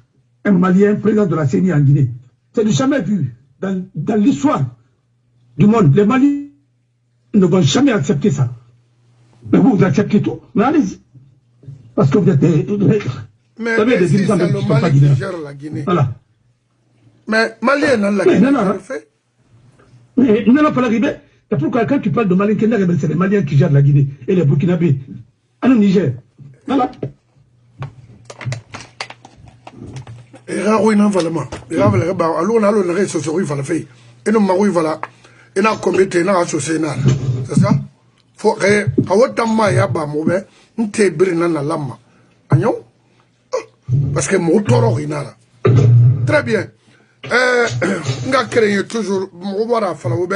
Un Malien, président de la CENI en Guinée. C'est du jamais vu dans l'histoire du monde. Les Maliens ne vont jamais accepter ça. Mais vous acceptez tout. Mais allez-y. Parce que vous êtes des dirigeants c'est le Mali qui gère la Guinée. Voilà. Mais Malien n'a la Guinée fait. Mais il n'a pas l'arrivée. C'est pourquoi quand tu parles de Maliens, c'est les Maliens qui gèrent la Guinée et les Burkinabés. À nous, Niger. Voilà. Et Rarouina Valama. Et Ravalaba, allons à l'honneur, ce serait il fait. Et nous m'avons voilà. Et n'a combattu, n'a associé. C'est ça? Faut que, à votre maille, mauvais, un thé brinant la lama. Agnon? Parce que mon taureau, il n'a. Très bien. Nga créé toujours, mon voilà, falaoube,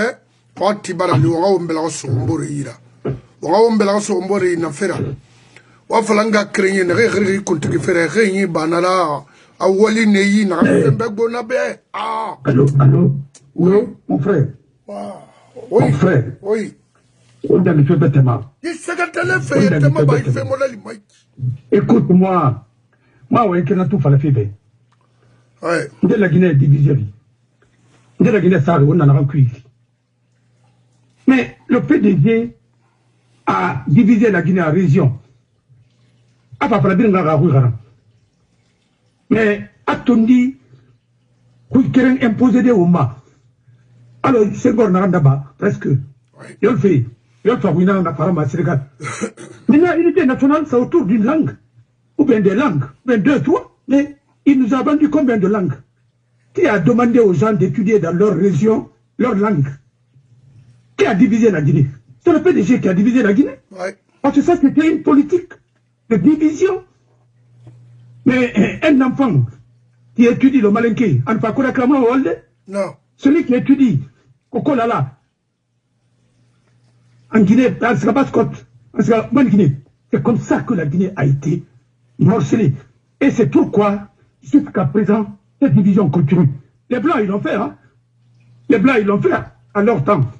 ou tibara, ou on bela somborira. Ou on bela sombori na fera. Ou falanga créé, ne réécrit contre qui ferait rien, banala. Awali neyi na mbego na be. Ah. Allô. Oui, mon frère. Oui. Mon frère. Oui. On a fait bêtement. Il s'est fait tellement bas, il fait mon aliment. Écoute-moi. Moi, oui, qu'il a tout fait la fille. Ouais. De la Guinée est divisée. De la Guinée, ça, on en a recueilli. Mais le PDG a divisé la Guinée en régions. A pas parlé de la mais Atondi, qui querent imposer des Ouma. Alors, c'est bon, presque. Il fait. Il fait une apparemment Sénégal. Maintenant, l'unité nationale, c'est autour d'une langue. Ou bien des langues. Ou bien deux, trois. Mais il nous a vendu combien de langues? Qui a demandé aux gens d'étudier dans leur région leur langue? Qui a divisé la Guinée? C'est le PDG qui a divisé la Guinée. Parce que ça, c'était une politique de division. Mais un enfant qui étudie le malinké, on ne peut pas clamer au Holde. Non. Celui qui étudie au Kolala, en Guinée, c'est comme ça que la Guinée a été morcelée. Et c'est pourquoi, jusqu'à présent, cette division continue. Les Blancs, ils l'ont fait, hein. Les Blancs, ils l'ont fait à leur temps.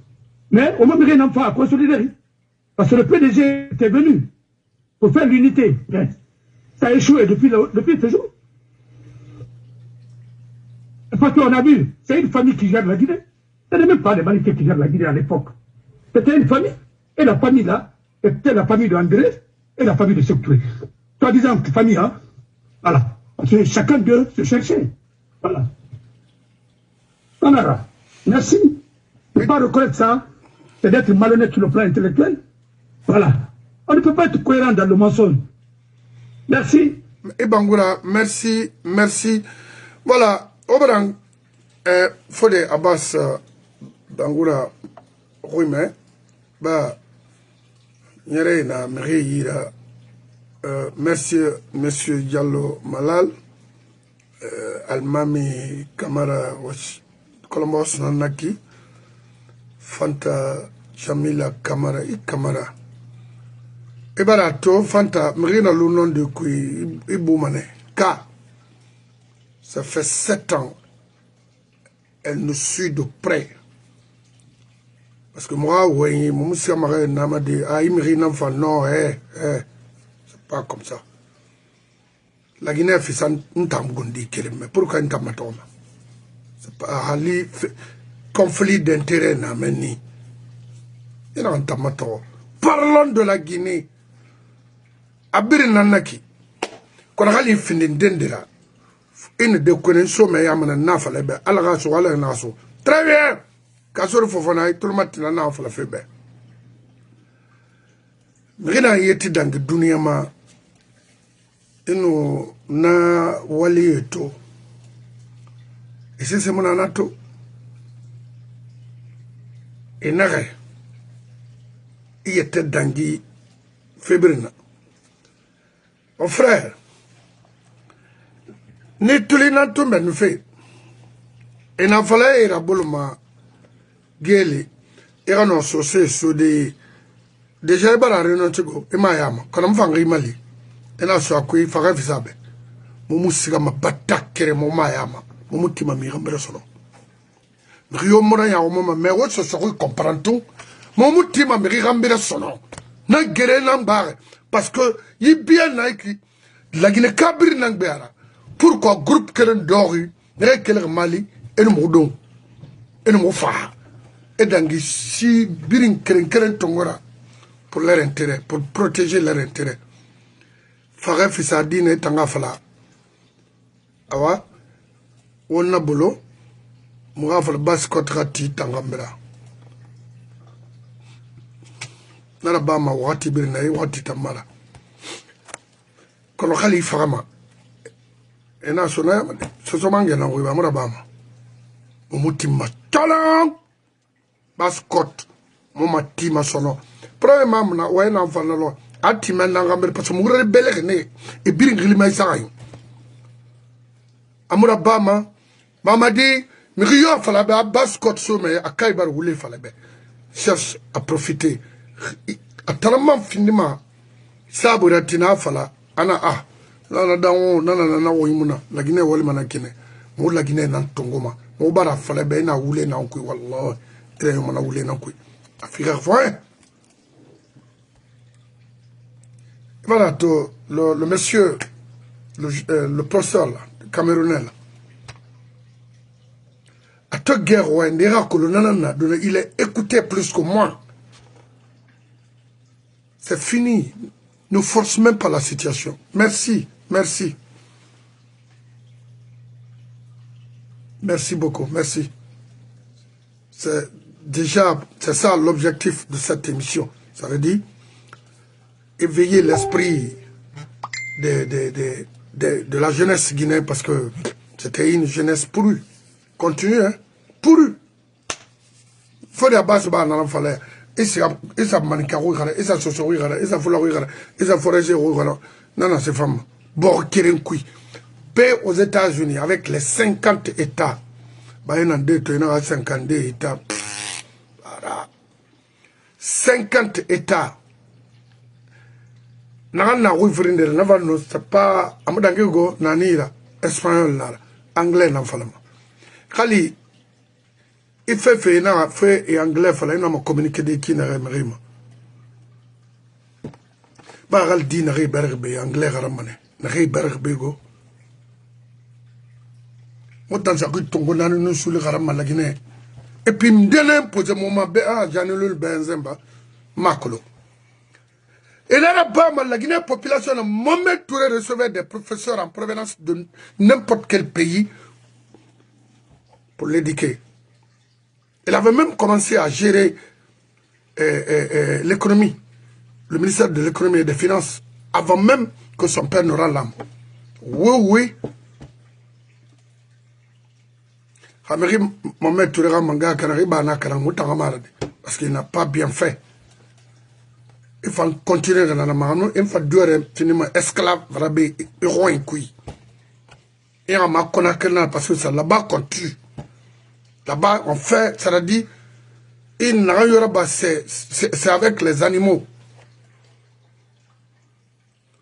Mais au moment où rien n'en fait à consolider. Parce que le PDG était venu pour faire l'unité. Ça a échoué depuis ce jour. Parce qu'on a vu, c'est une famille qui gère la Guinée. Ce n'est même pas les Maliens qui gèrent la Guinée à l'époque. C'était une famille. Et la famille là, c'était la famille de André et la famille de Sectouré. Toi disant famille, hein. Voilà. Parce que chacun d'eux se cherchait. Voilà. Canara, merci. Ne pas reconnaître ça, c'est d'être malhonnête sur le plan intellectuel. Voilà. On ne peut pas être cohérent dans le mensonge. Merci. Et Bangoura, merci. Voilà, Obrang, Fode Abbas Bangoura, Ruime, Nyere na Meri Yira, merci, Monsieur Diallo Malal, Almami Kamara, Columbus Nanaki, Fanta Jamila Kamara, Kamara. Et barato Fanta Mrina le nom de Kui Iboumane. Car ça fait 7 ans, elle nous suit de près. Parce que moi, oui, mon monsieur Marais n'a dit, ah, il me enfant, non, c'est pas comme ça. La Guinée fait ça, mais pourquoi une tamatome? C'est pas un conflit d'intérêt, n'a mené. Il y a un tamato. Parlons de la Guinée. Abiri nanaki kona hali findin dendira ina de connexion me yamana nafa lebe alaga so ala naso très bien kasoro fofona tout le matin nafa la febe ngina yeti dang dunia ma ino na wali to ese se mona nato et nare il était dangi fébrina mon frère ne tulina tumbe nous fait et n'a fallu era bolma gele era no sosé so de déjà bara reno tigo e mayama kana mfanga imali ena so akui faga fisabe mumu siga mabatakere mo mayama mumu tima mi gambere solo Rio mona ya o mama me wo so so comprendre tout mumu tima mi gambere solo na gere na mbare parce que yi bien na ki la Guinée kabir na ngbeara pourquoi groupe kelen dori ne kelen mali en mo don en mo fa et dangi si birin kelen tongora pour leur intérêt, pour protéger leur intérêt. Fare fisadine tanga fala. Awa, wonna bolo, muga fala bas kotrati tanga mbera. Nara bama wati birina wati tamara. Kono khali fagama. Ena sona soso mange na wiba mura bama. Umutima talang bas kot muma tima sono. Premièrement, na ouais na fana lo ati maintenant gamber parce que mugre belek ne e birin glima isay amura bama mama di mi riyo fala ba baskot so me akay bar wule fala be cherche à profiter atalamam finima sabura tina fala ana na dawo na wo yimuna la Guinée wala manakine mo la Guinée nan tongoma mo bara fala be na wule na ko wallahi tere mo na wule na ko afika fois. Voilà, le monsieur, le professeur, là, le Camerounais, là. À toute guerre, il est écouté plus que moi. C'est fini. Ne force même pas la situation. Merci, merci. Merci beaucoup, merci. C'est déjà, c'est ça l'objectif de cette émission. Ça veut dire éveiller l'esprit de la jeunesse guinéenne parce que c'était une jeunesse pourrie. Continue, hein? Pourrie. Faut des bases dans l'enfant. Et ça manicaro, et ça soso, et ça foulard, et ça forêt, non, non, c'est femme. Borkirenkoui. Paix aux États-Unis avec les 50 États. Bah, il y en a 52 États. 50 États. Na wifrinde na va no c'est pas amudange go nanira espagnol la anglais na falama khali fait na fait et anglais fala na ma communiquer de ki na rima ba gal di na berbe anglais garamane na berbe go motan sa ku tongo na no suli garamala Guinée et puis m'dene poser moment be janelul benzemba makolo. Et là, la Guinée population, Mohamed Touré recevait des professeurs en provenance de n'importe quel pays pour l'éduquer. Il avait même commencé à gérer l'économie, le ministère de l'économie et des finances, avant même que son père ne rende l'âme. Oui, oui. Mohamed Touré parce qu'il n'a pas bien fait. Il faut continuer dans la mano, il faut durer finalement esclave, rabé, héros et couille. Et on m'a connecté parce que ça là-bas continue. Là-bas, on fait, ça veut dire, c'est avec les animaux.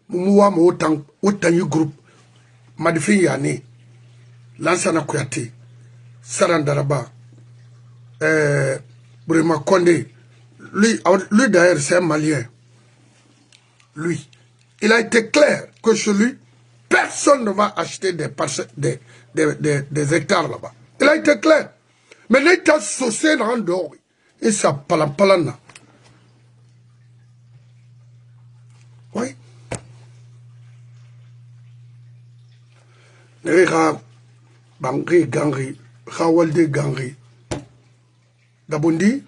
Moumoua, autant de groupe, Madifi Yane, Lansana Kouyaté, Sarandaraba, Brema Kondé. Lui d'ailleurs, c'est un Malien. Lui. Il a été clair que chez lui, personne ne va acheter des hectares là-bas. Il a été clair. Mais l'État social en dehors, et ça palapalana. Oui. Nera Bangri Gangri, Rawalde Gangri. Dabondi,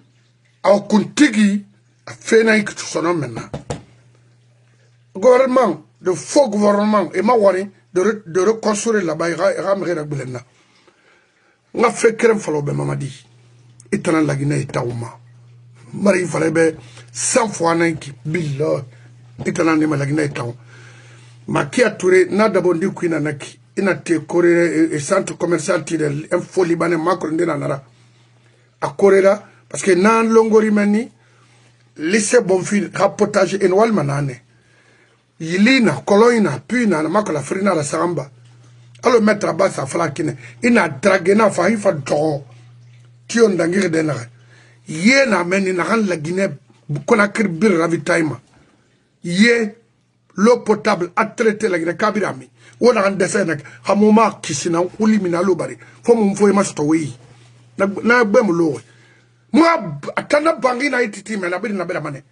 au Kuntigi, a fait naïk son nom maintenant. Gouvernement, de faux gouvernement, et Mawari, de reconstruire là-bas, et ramener la Boulena. On a fait crème falo be mamadi. Itana la Guinée Taouma. Marie Falebe, 100 fois qui billo, et t'en as la Guinée. Ma qui a touré, n'a d'abord dit qu'il n'a qui, il n'a été coré et centre commercial tiré, un faux libanais, macron de Nanara. À Corée, parce que nan longorimani, laissez bon fil, rapotage et noal manane. Yilina, coloina, puis na makola frina la saramba. Alors mettre à bas sa flakine, il n'a dragué na fa, il fa dro. Tion d'angir denare. Yé na meni na ran la Guinée, Conakry bir ravitaillement. Yé, l'eau potable a traité la Guinée Kabirami. Ou na ran dessin nak, hamoma kisina, ou limina l'obari. Faut mon foyer mastoui. Na bem l'eau. Moi, attendant bangi na ititi, mais na bela mané.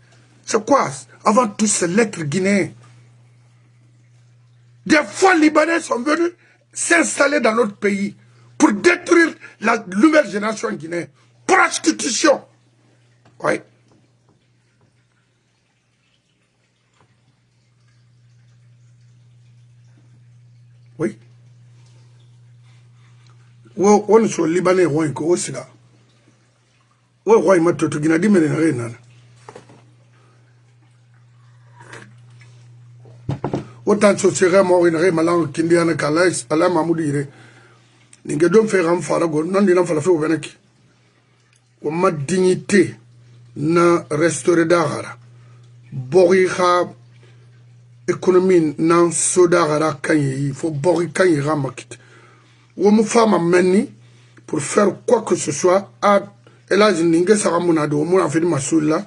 C'est quoi? Avant tout, c'est l'être guinéen. Des fois, Libanais sont venus s'installer dans notre pays pour détruire la nouvelle génération guinéenne. Prostitution. Oui. Oui. On est sur le Libanais, on est aussi là. On est tout le Guinée, mais rien. Autant de choses seraient morts, il malang qui n'y en a qu'à l'aise, à la mamoudire. N'y a donc fait un farago, non, il n'en fallait faire au Vénéki. Ou ma dignité na restauré d'Agara. Boriha économie nan sodagara kanye, il faut bori kanye ramakit. Ou ma femme a meni pour faire quoi que ce soit, à là, je n'ai pas ça, mon ado, mon affaire de ma soul là.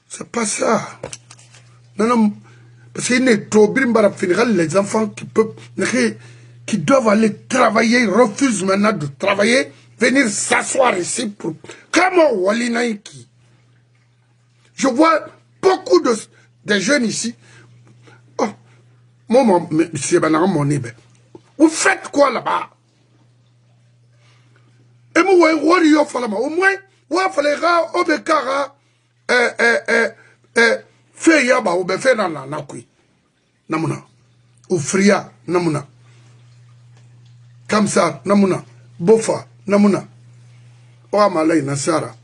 C'est pas ça. Non, non. Parce qu'il est trop bien, les enfants qui doivent aller travailler, refusent maintenant de travailler, venir s'asseoir ici pour... Comment Walinaïki? Je vois beaucoup de jeunes ici. Oh, moi, monsieur Banara, mon ébé. Vous faites quoi là-bas? Et moi, au moins, vous fallait obékara, fait yaba ou fait na kui namuna ou fria namuna kamsa namuna bofa namuna o amalay nasara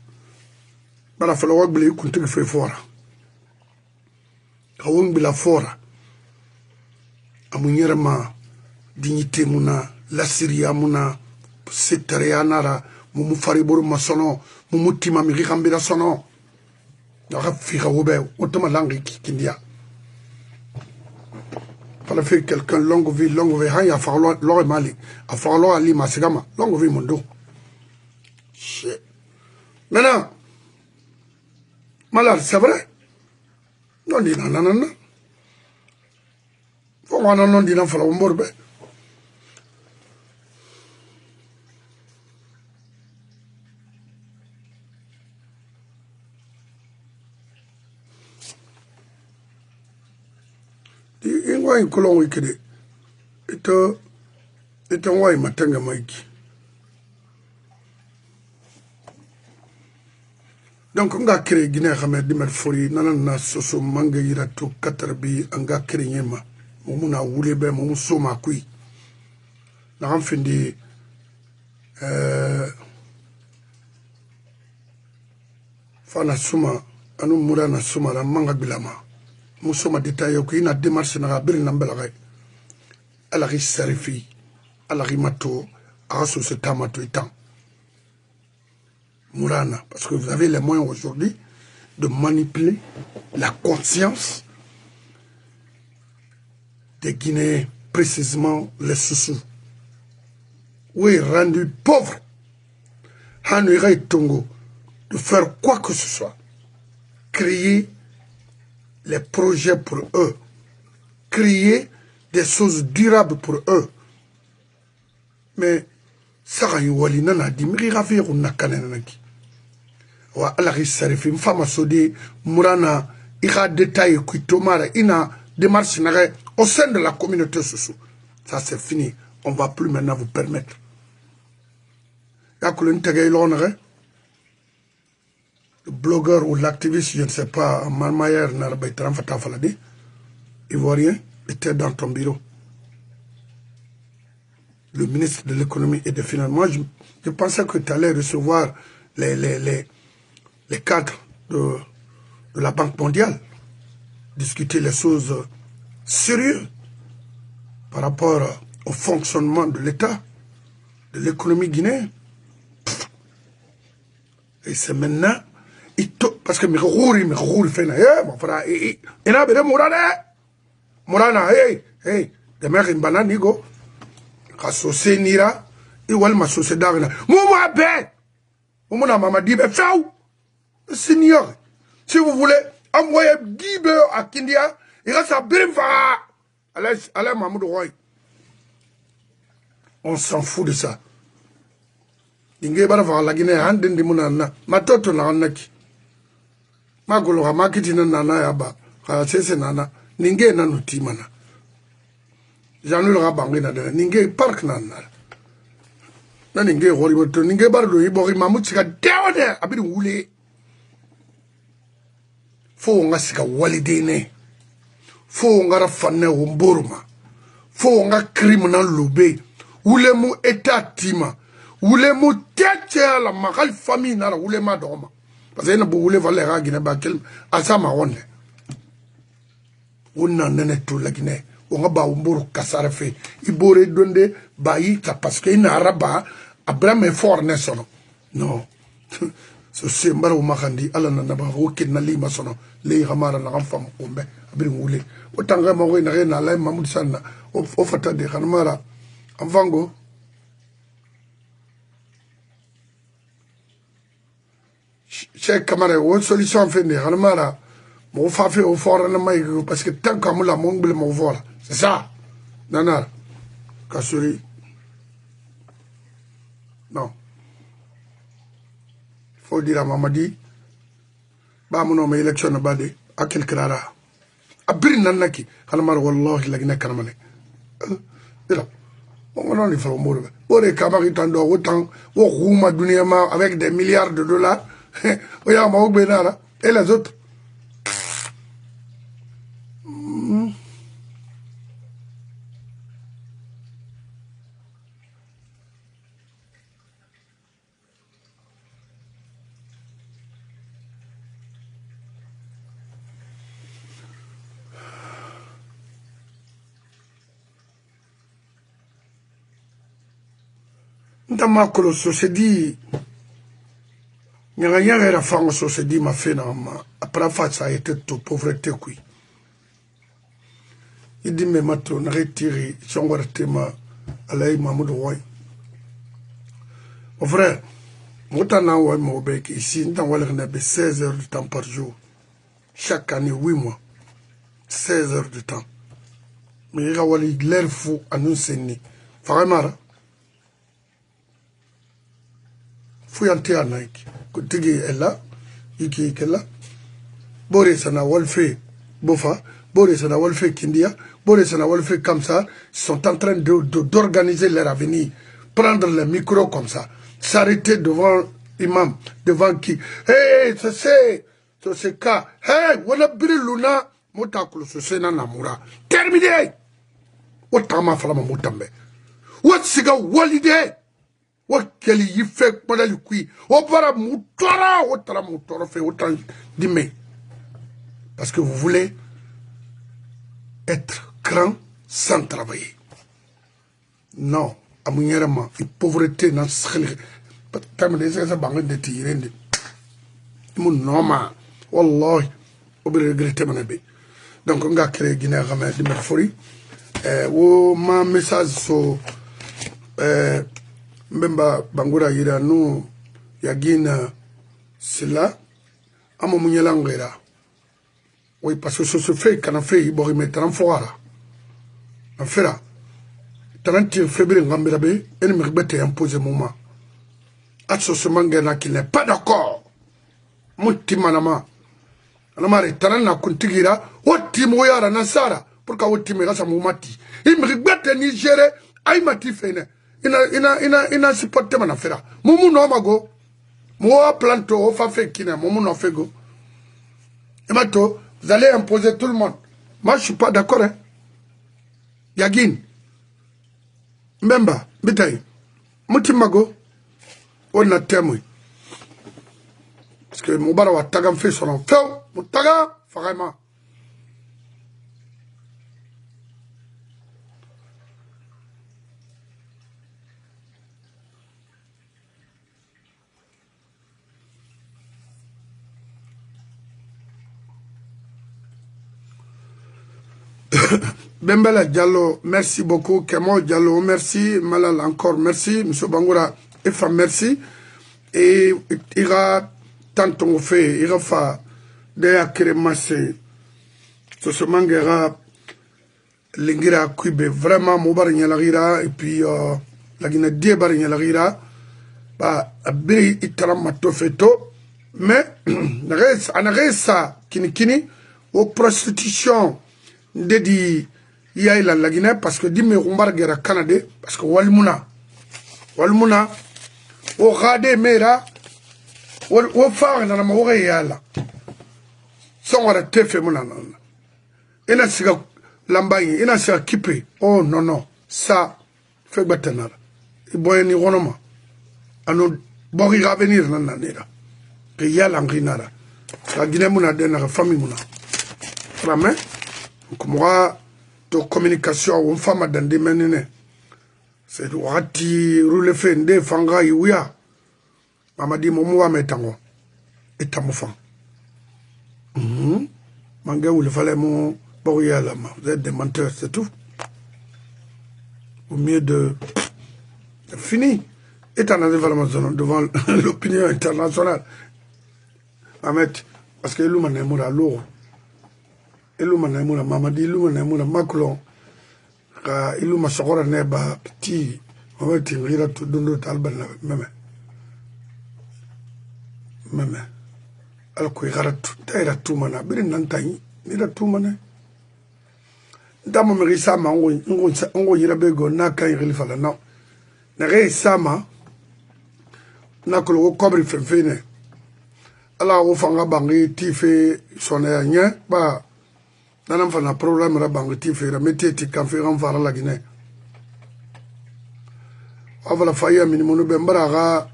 bara fala wagbli kunti fe fora kawun bila fora amunyere ma dignité muna la siria muna setarianara mumu fariburu masono mumu timami rikambira sono Fala fait quelqu'un longue vie, il a fallu l'or mali, a fallu ali masigama, longue vie mon dos. Maintenant, malade, c'est vrai? Non, dit non. Faut qu'on non dit non, faut morbe. Ingwa inkolon wikide ito ngwa matanga maiki donc nga créé Guinée xamé dimet fori nanana soso manga yira to katarbi anga créé nyema mumuna wulebe mumu soma kui na xam findi fana suma anu murana suma la manga bilama musoma détaillé ko ina démarche na bir nambela ala ri serifi ala ri mato aso se tamato itan Mourana parce que vous avez les moyens aujourd'hui de manipuler la conscience des Guinéens, précisément les Soussous. Oui, rendu pauvre Hanouira et Tongo de faire quoi que ce soit, créer les projets pour eux, créer des choses durables pour eux. Mais ça a eu nana dit mais ravi on n'a qu'à n'aki. Wa alari sarifi mfama sodi murana ira détail qui tomara ina démarche nare au sein de la communauté Soussou. Ça c'est fini. On va plus maintenant vous permettre. Yakulun tagay l'honneur. Le blogueur ou l'activiste, je ne sais pas, Marmayer Narbaitran Fatafaladi, ivoirien, était dans ton bureau. Le ministre de l'économie et des finances. Moi, je pensais que tu allais recevoir les cadres de la Banque mondiale, discuter les choses sérieuses par rapport au fonctionnement de l'État, de l'économie guinéenne. Et c'est maintenant, parce que Mirouri fait mon frère, il a besoin de Mourana, hey, de mère in banane, nigo, associé Nira, et Walma Société d'Arena. Mouma ben, Mouna Mamadi, ben, faou, Seigneur, si vous voulez envoyer 10 beurs à Kindia, il reste à Birimfa, allez, Mamoudou Roy. On s'en fout de ça. Dingue bara la Guinée, Handen de Mounana, ma toto na anaki. Ma golo, ma kitina nana yaba, c'est nana, Ningue nanu timana. Janul Rabangina, Ningue park nana. Ningue Horiboto, Ningue bardo, Ibori Mamoutika, down there, a bit woolly. Fo nga sika walidene. Fo nga rafane umboruma. Fo nga criminal lobe. Ule mu etatima. Ule mu tete la magal famille nara ule ma doma. Parce que yena bu ule valera Guinée ba kel asama wonne. Wonna nene to la Guinée. Onga ba umburu kasara fe. Ibore donde ba yita parce que ina araba abrame fort ne sono. Non. So se mbara umakandi ala na naba wokin na lima sono le hamara na fam kombe abiri wule. Otanga ma ko ina na la Mamoudou Sanna o fata de khanmara amvango. Cheikh Kamara, une solution fait de Hanmara, mon fait au fort parce que tant que la mongle mon vol. C'est ça. Nana. Kassuri. Non. Il faut dire à Mamadi, bah mon homme élection à Bade, à quel crara. À Brin Nanaki, Hanmara, Wallah, la Guinée Kanamane. Et là, on y fait au mot. Pour les camarades, autant, au Rouma Duniama avec des milliards de dollars. Et les autres. Ndama kolo société Nyanga era fango société ma fait na ma après ça a été toute pauvreté kui. Il dit me mato na retiré chongorte ma alay Mamoudou Roy. Mon frère, moi na wa mo beki ici ndan wala na 16 heures de temps par jour. Chaque année 8 mois. 16 heures de temps. Mais il y a l'air fou à nous senni. Vraiment. Fouillante à Nike. Kutigi est là. Iki est là. Boris Sana Wolfe Bofa. Boris Sana Wolfe Kindia. Boris Sana Wolfe Kamsa. Ils sont en train d'organiser leur avenir. Prendre le micro comme ça. S'arrêter devant l'imam. Devant qui? Hey, c'est cas. Hey, voilà Biri Luna. Motakulu Sosena Namura. Terminé. Otama Falama Mutambe. What's the walide? What kelly yi fait pas le kui? Opara Moutora, Otara Moutora fait autant d'ime. Parce que vous voulez être grand sans travailler. Non. Amunyerama, la pauvreté dans ce cas. Terme de ça, banque de tirer. Mon normal. Wallah, on peut regretter mon abbé. Donc, on a créé Guinée Ramé de Merfori. Ma message sur Mbemba Bangura Yira, nous, Yagina, c'est là. À mon mounialangera. Oui, parce que ce se fait, quand on fait, il faut remettre en foire. On fait là. 30 février, Ngambirabe, et nous me imposé moment. Associement qui n'est pas d'accord. Moutimanama. Anamare, Tarana Kuntigira, Otimoyara Nasara, pour qu'à Otimera Samumati. Il me regrette Niger, Aïmati Fene. Ina supporté mon affaire. Moumou no mago. Moi planto, fa fait kina, moumou no fego. Et maintenant, vous allez imposer tout le monde. Moi, je suis pas d'accord, hein. Yagin. Mbemba, Bitaï. Moutimago. On a témoin. parce que Moubara wa tagam fait son feu, Moutaga, vraiment. Bembele Diallo, merci beaucoup. Kemo Diallo, merci. Malal encore, merci. Monsieur Bangoura, Efa, merci. Et il y a tant on fait, il y a fait des akéremassés. Ce se mangera l'ingira kuibe vraiment moubar nyalagira et puis la Guinée débar nyalagira bah abiri itaram matofeto mais anaresa kini au prostitution ndedi yaila la Guinée parce que dime rumbar gera Canada parce que walmuna o gade mera o fa na ma wo yala songora tefe munana ina siga lambayi ina siga kipe oh non ça fait batanara iboye ni gonoma ano bogi ga venir nanira que yala nginara la Guinée muna de na famille muna ramé comme to communication on femme dans des menene c'est wati roule fende fanga yuya mamadi momo wa metango etamofan manga ou le fallait mon boyala vous êtes des menteurs c'est tout au mieux de fini étant devant l'opinion internationale Ahmed parce que l'homme n'est pas lourd Eluma na mula mamadi eluma na mula Macron ka eluma sokora neba ti mawati ngira to dondo talban meme alko igaratu taira tumana birin nan tani ni da tumana ndamo me sama ngo yira bego na kan yiri fala no na re sama na ko kobri fefene ala wo fanga bangi ti fe sona nya ba nanam fana problème ra bangi ti fe ra meteti kan fe ran fara la Guinée avala faya minimum be mbara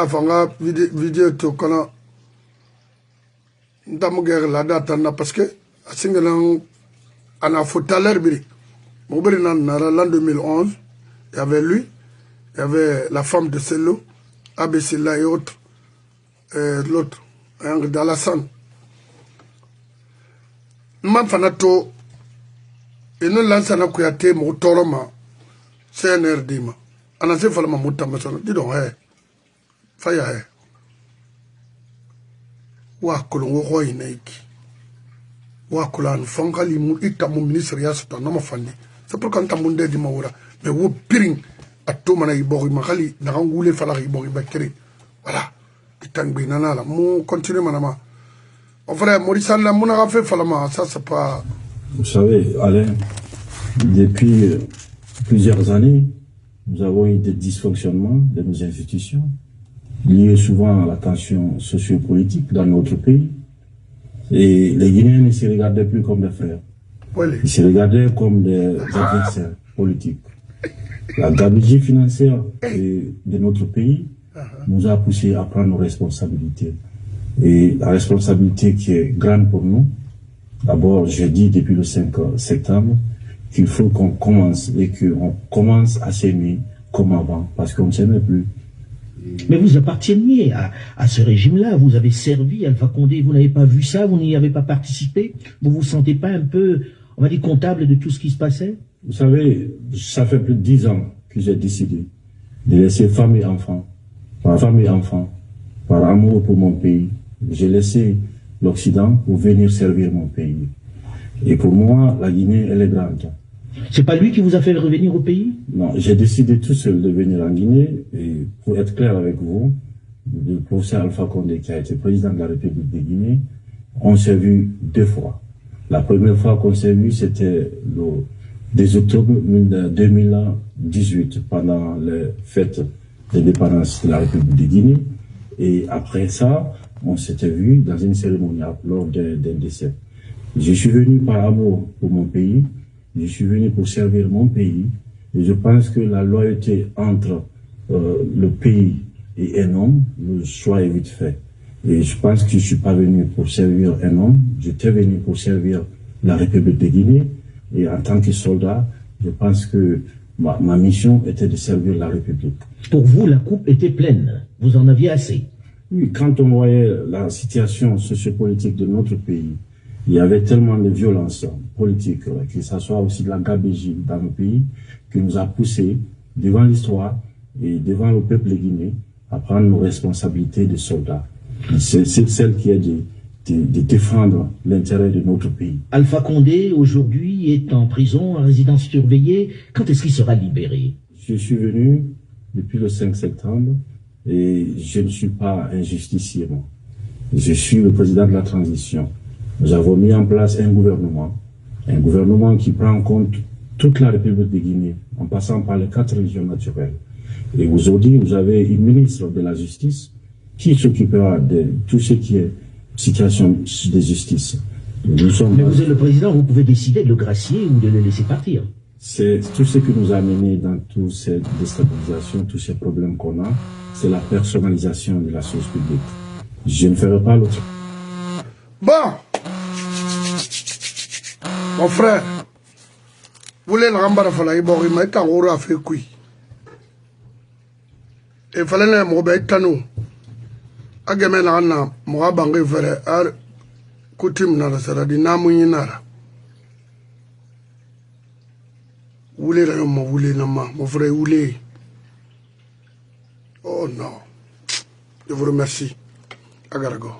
fanga vidéo to kono ndamu guerre la data na parce que singalan ana fotaler biri mo bari nan na l'an 2011 il y avait lui il y avait la femme de Sello Abessila et autres l'autre Dalassane man fanato eno lansana kuyate mo toroma CNRD ma anase fala ma mutamba sono di don faya wa kolongo hoy naiki wa kolan fongali mu itamu ministre ya sota no mafandi c'est pour quand tamunde di mawura mais wo piring atto mana ibori makali na ngule fala ibori bakeri voilà itangbi nanala mu continuer manama en vrai Maurice la mona fait falama ça c'est pas vous savez Alain depuis plusieurs années nous avons eu des dysfonctionnements de nos institutions liés souvent à la tension sociopolitique dans notre pays. Et les Guinéens ne se regardaient plus comme des frères. Ils se regardaient comme des adversaires politiques. La gabegie financière de notre pays nous a poussé à prendre nos responsabilités. Et la responsabilité qui est grande pour nous, d'abord, j'ai dit depuis le 5 septembre qu'il faut qu'on commence et qu'on commence à s'aimer comme avant, parce qu'on ne s'aimait plus. Mais vous apparteniez à ce régime-là, vous avez servi Alpha Condé, vous n'avez pas vu ça, vous n'y avez pas participé, vous ne vous sentez pas un peu, on va dire, comptable de tout ce qui se passait? Vous savez, ça fait plus de 10 ans que j'ai décidé de laisser femme et enfants, par amour pour mon pays. J'ai laissé l'Occident pour venir servir mon pays. Et pour moi, la Guinée, elle est grande. C'est pas lui qui vous a fait revenir au pays? Non, j'ai décidé tout seul de venir en Guinée. Et pour être clair avec vous, le professeur Alpha Condé, qui a été président de la République de Guinée, on s'est vu 2 fois. La première fois qu'on s'est vu, c'était le 2 octobre 2018, pendant les fêtes de dépendance de la République de Guinée. Et après ça, on s'était vu dans une cérémonie lors d'un décès. Je suis venu par amour pour mon pays. Je suis venu pour servir mon pays et je pense que la loyauté entre le pays et un homme, le choix est vite fait. Et je pense que je ne suis pas venu pour servir un homme, j'étais venu pour servir la République de Guinée. Et en tant que soldat, je pense que ma mission était de servir la République. Pour vous, la coupe était pleine. Vous en aviez assez. Oui, quand on voyait la situation sociopolitique de notre pays, il y avait tellement de violence politique, que ce soit aussi de la gabegie dans le pays, qui nous a poussé devant l'histoire et devant le peuple guinéen à prendre nos responsabilités de soldats. C'est celle qui est de défendre l'intérêt de notre pays. Alpha Condé, aujourd'hui, est en prison, en résidence surveillée. Quand est-ce qu'il sera libéré? Je suis venu depuis le 5 septembre et je ne suis pas un justicier, moi. Je suis le président de la transition. Nous avons mis en place un gouvernement qui prend en compte toute la République de Guinée, en passant par les 4 régions naturelles. Et aujourd'hui, vous avez une ministre de la Justice qui s'occupera de tout ce qui est situation de justice. Mais vous êtes le président, vous pouvez décider de le gracier ou de le laisser partir. C'est tout ce que nous a mené dans toutes ces déstabilisations, tous ces problèmes qu'on a, c'est la personnalisation de la chose publique. Je ne ferai pas l'autre. Bon, mon frère, vous voulez l'embarras fala ibori mais tant on a fait quoi? Et fallait le mobile tanu. Agame na na mo abange fere ar kutim na sara di namu yinara. Voulez la mo voulez na ma, mon frère voulez. Oh non. Je vous remercie. I gotta go.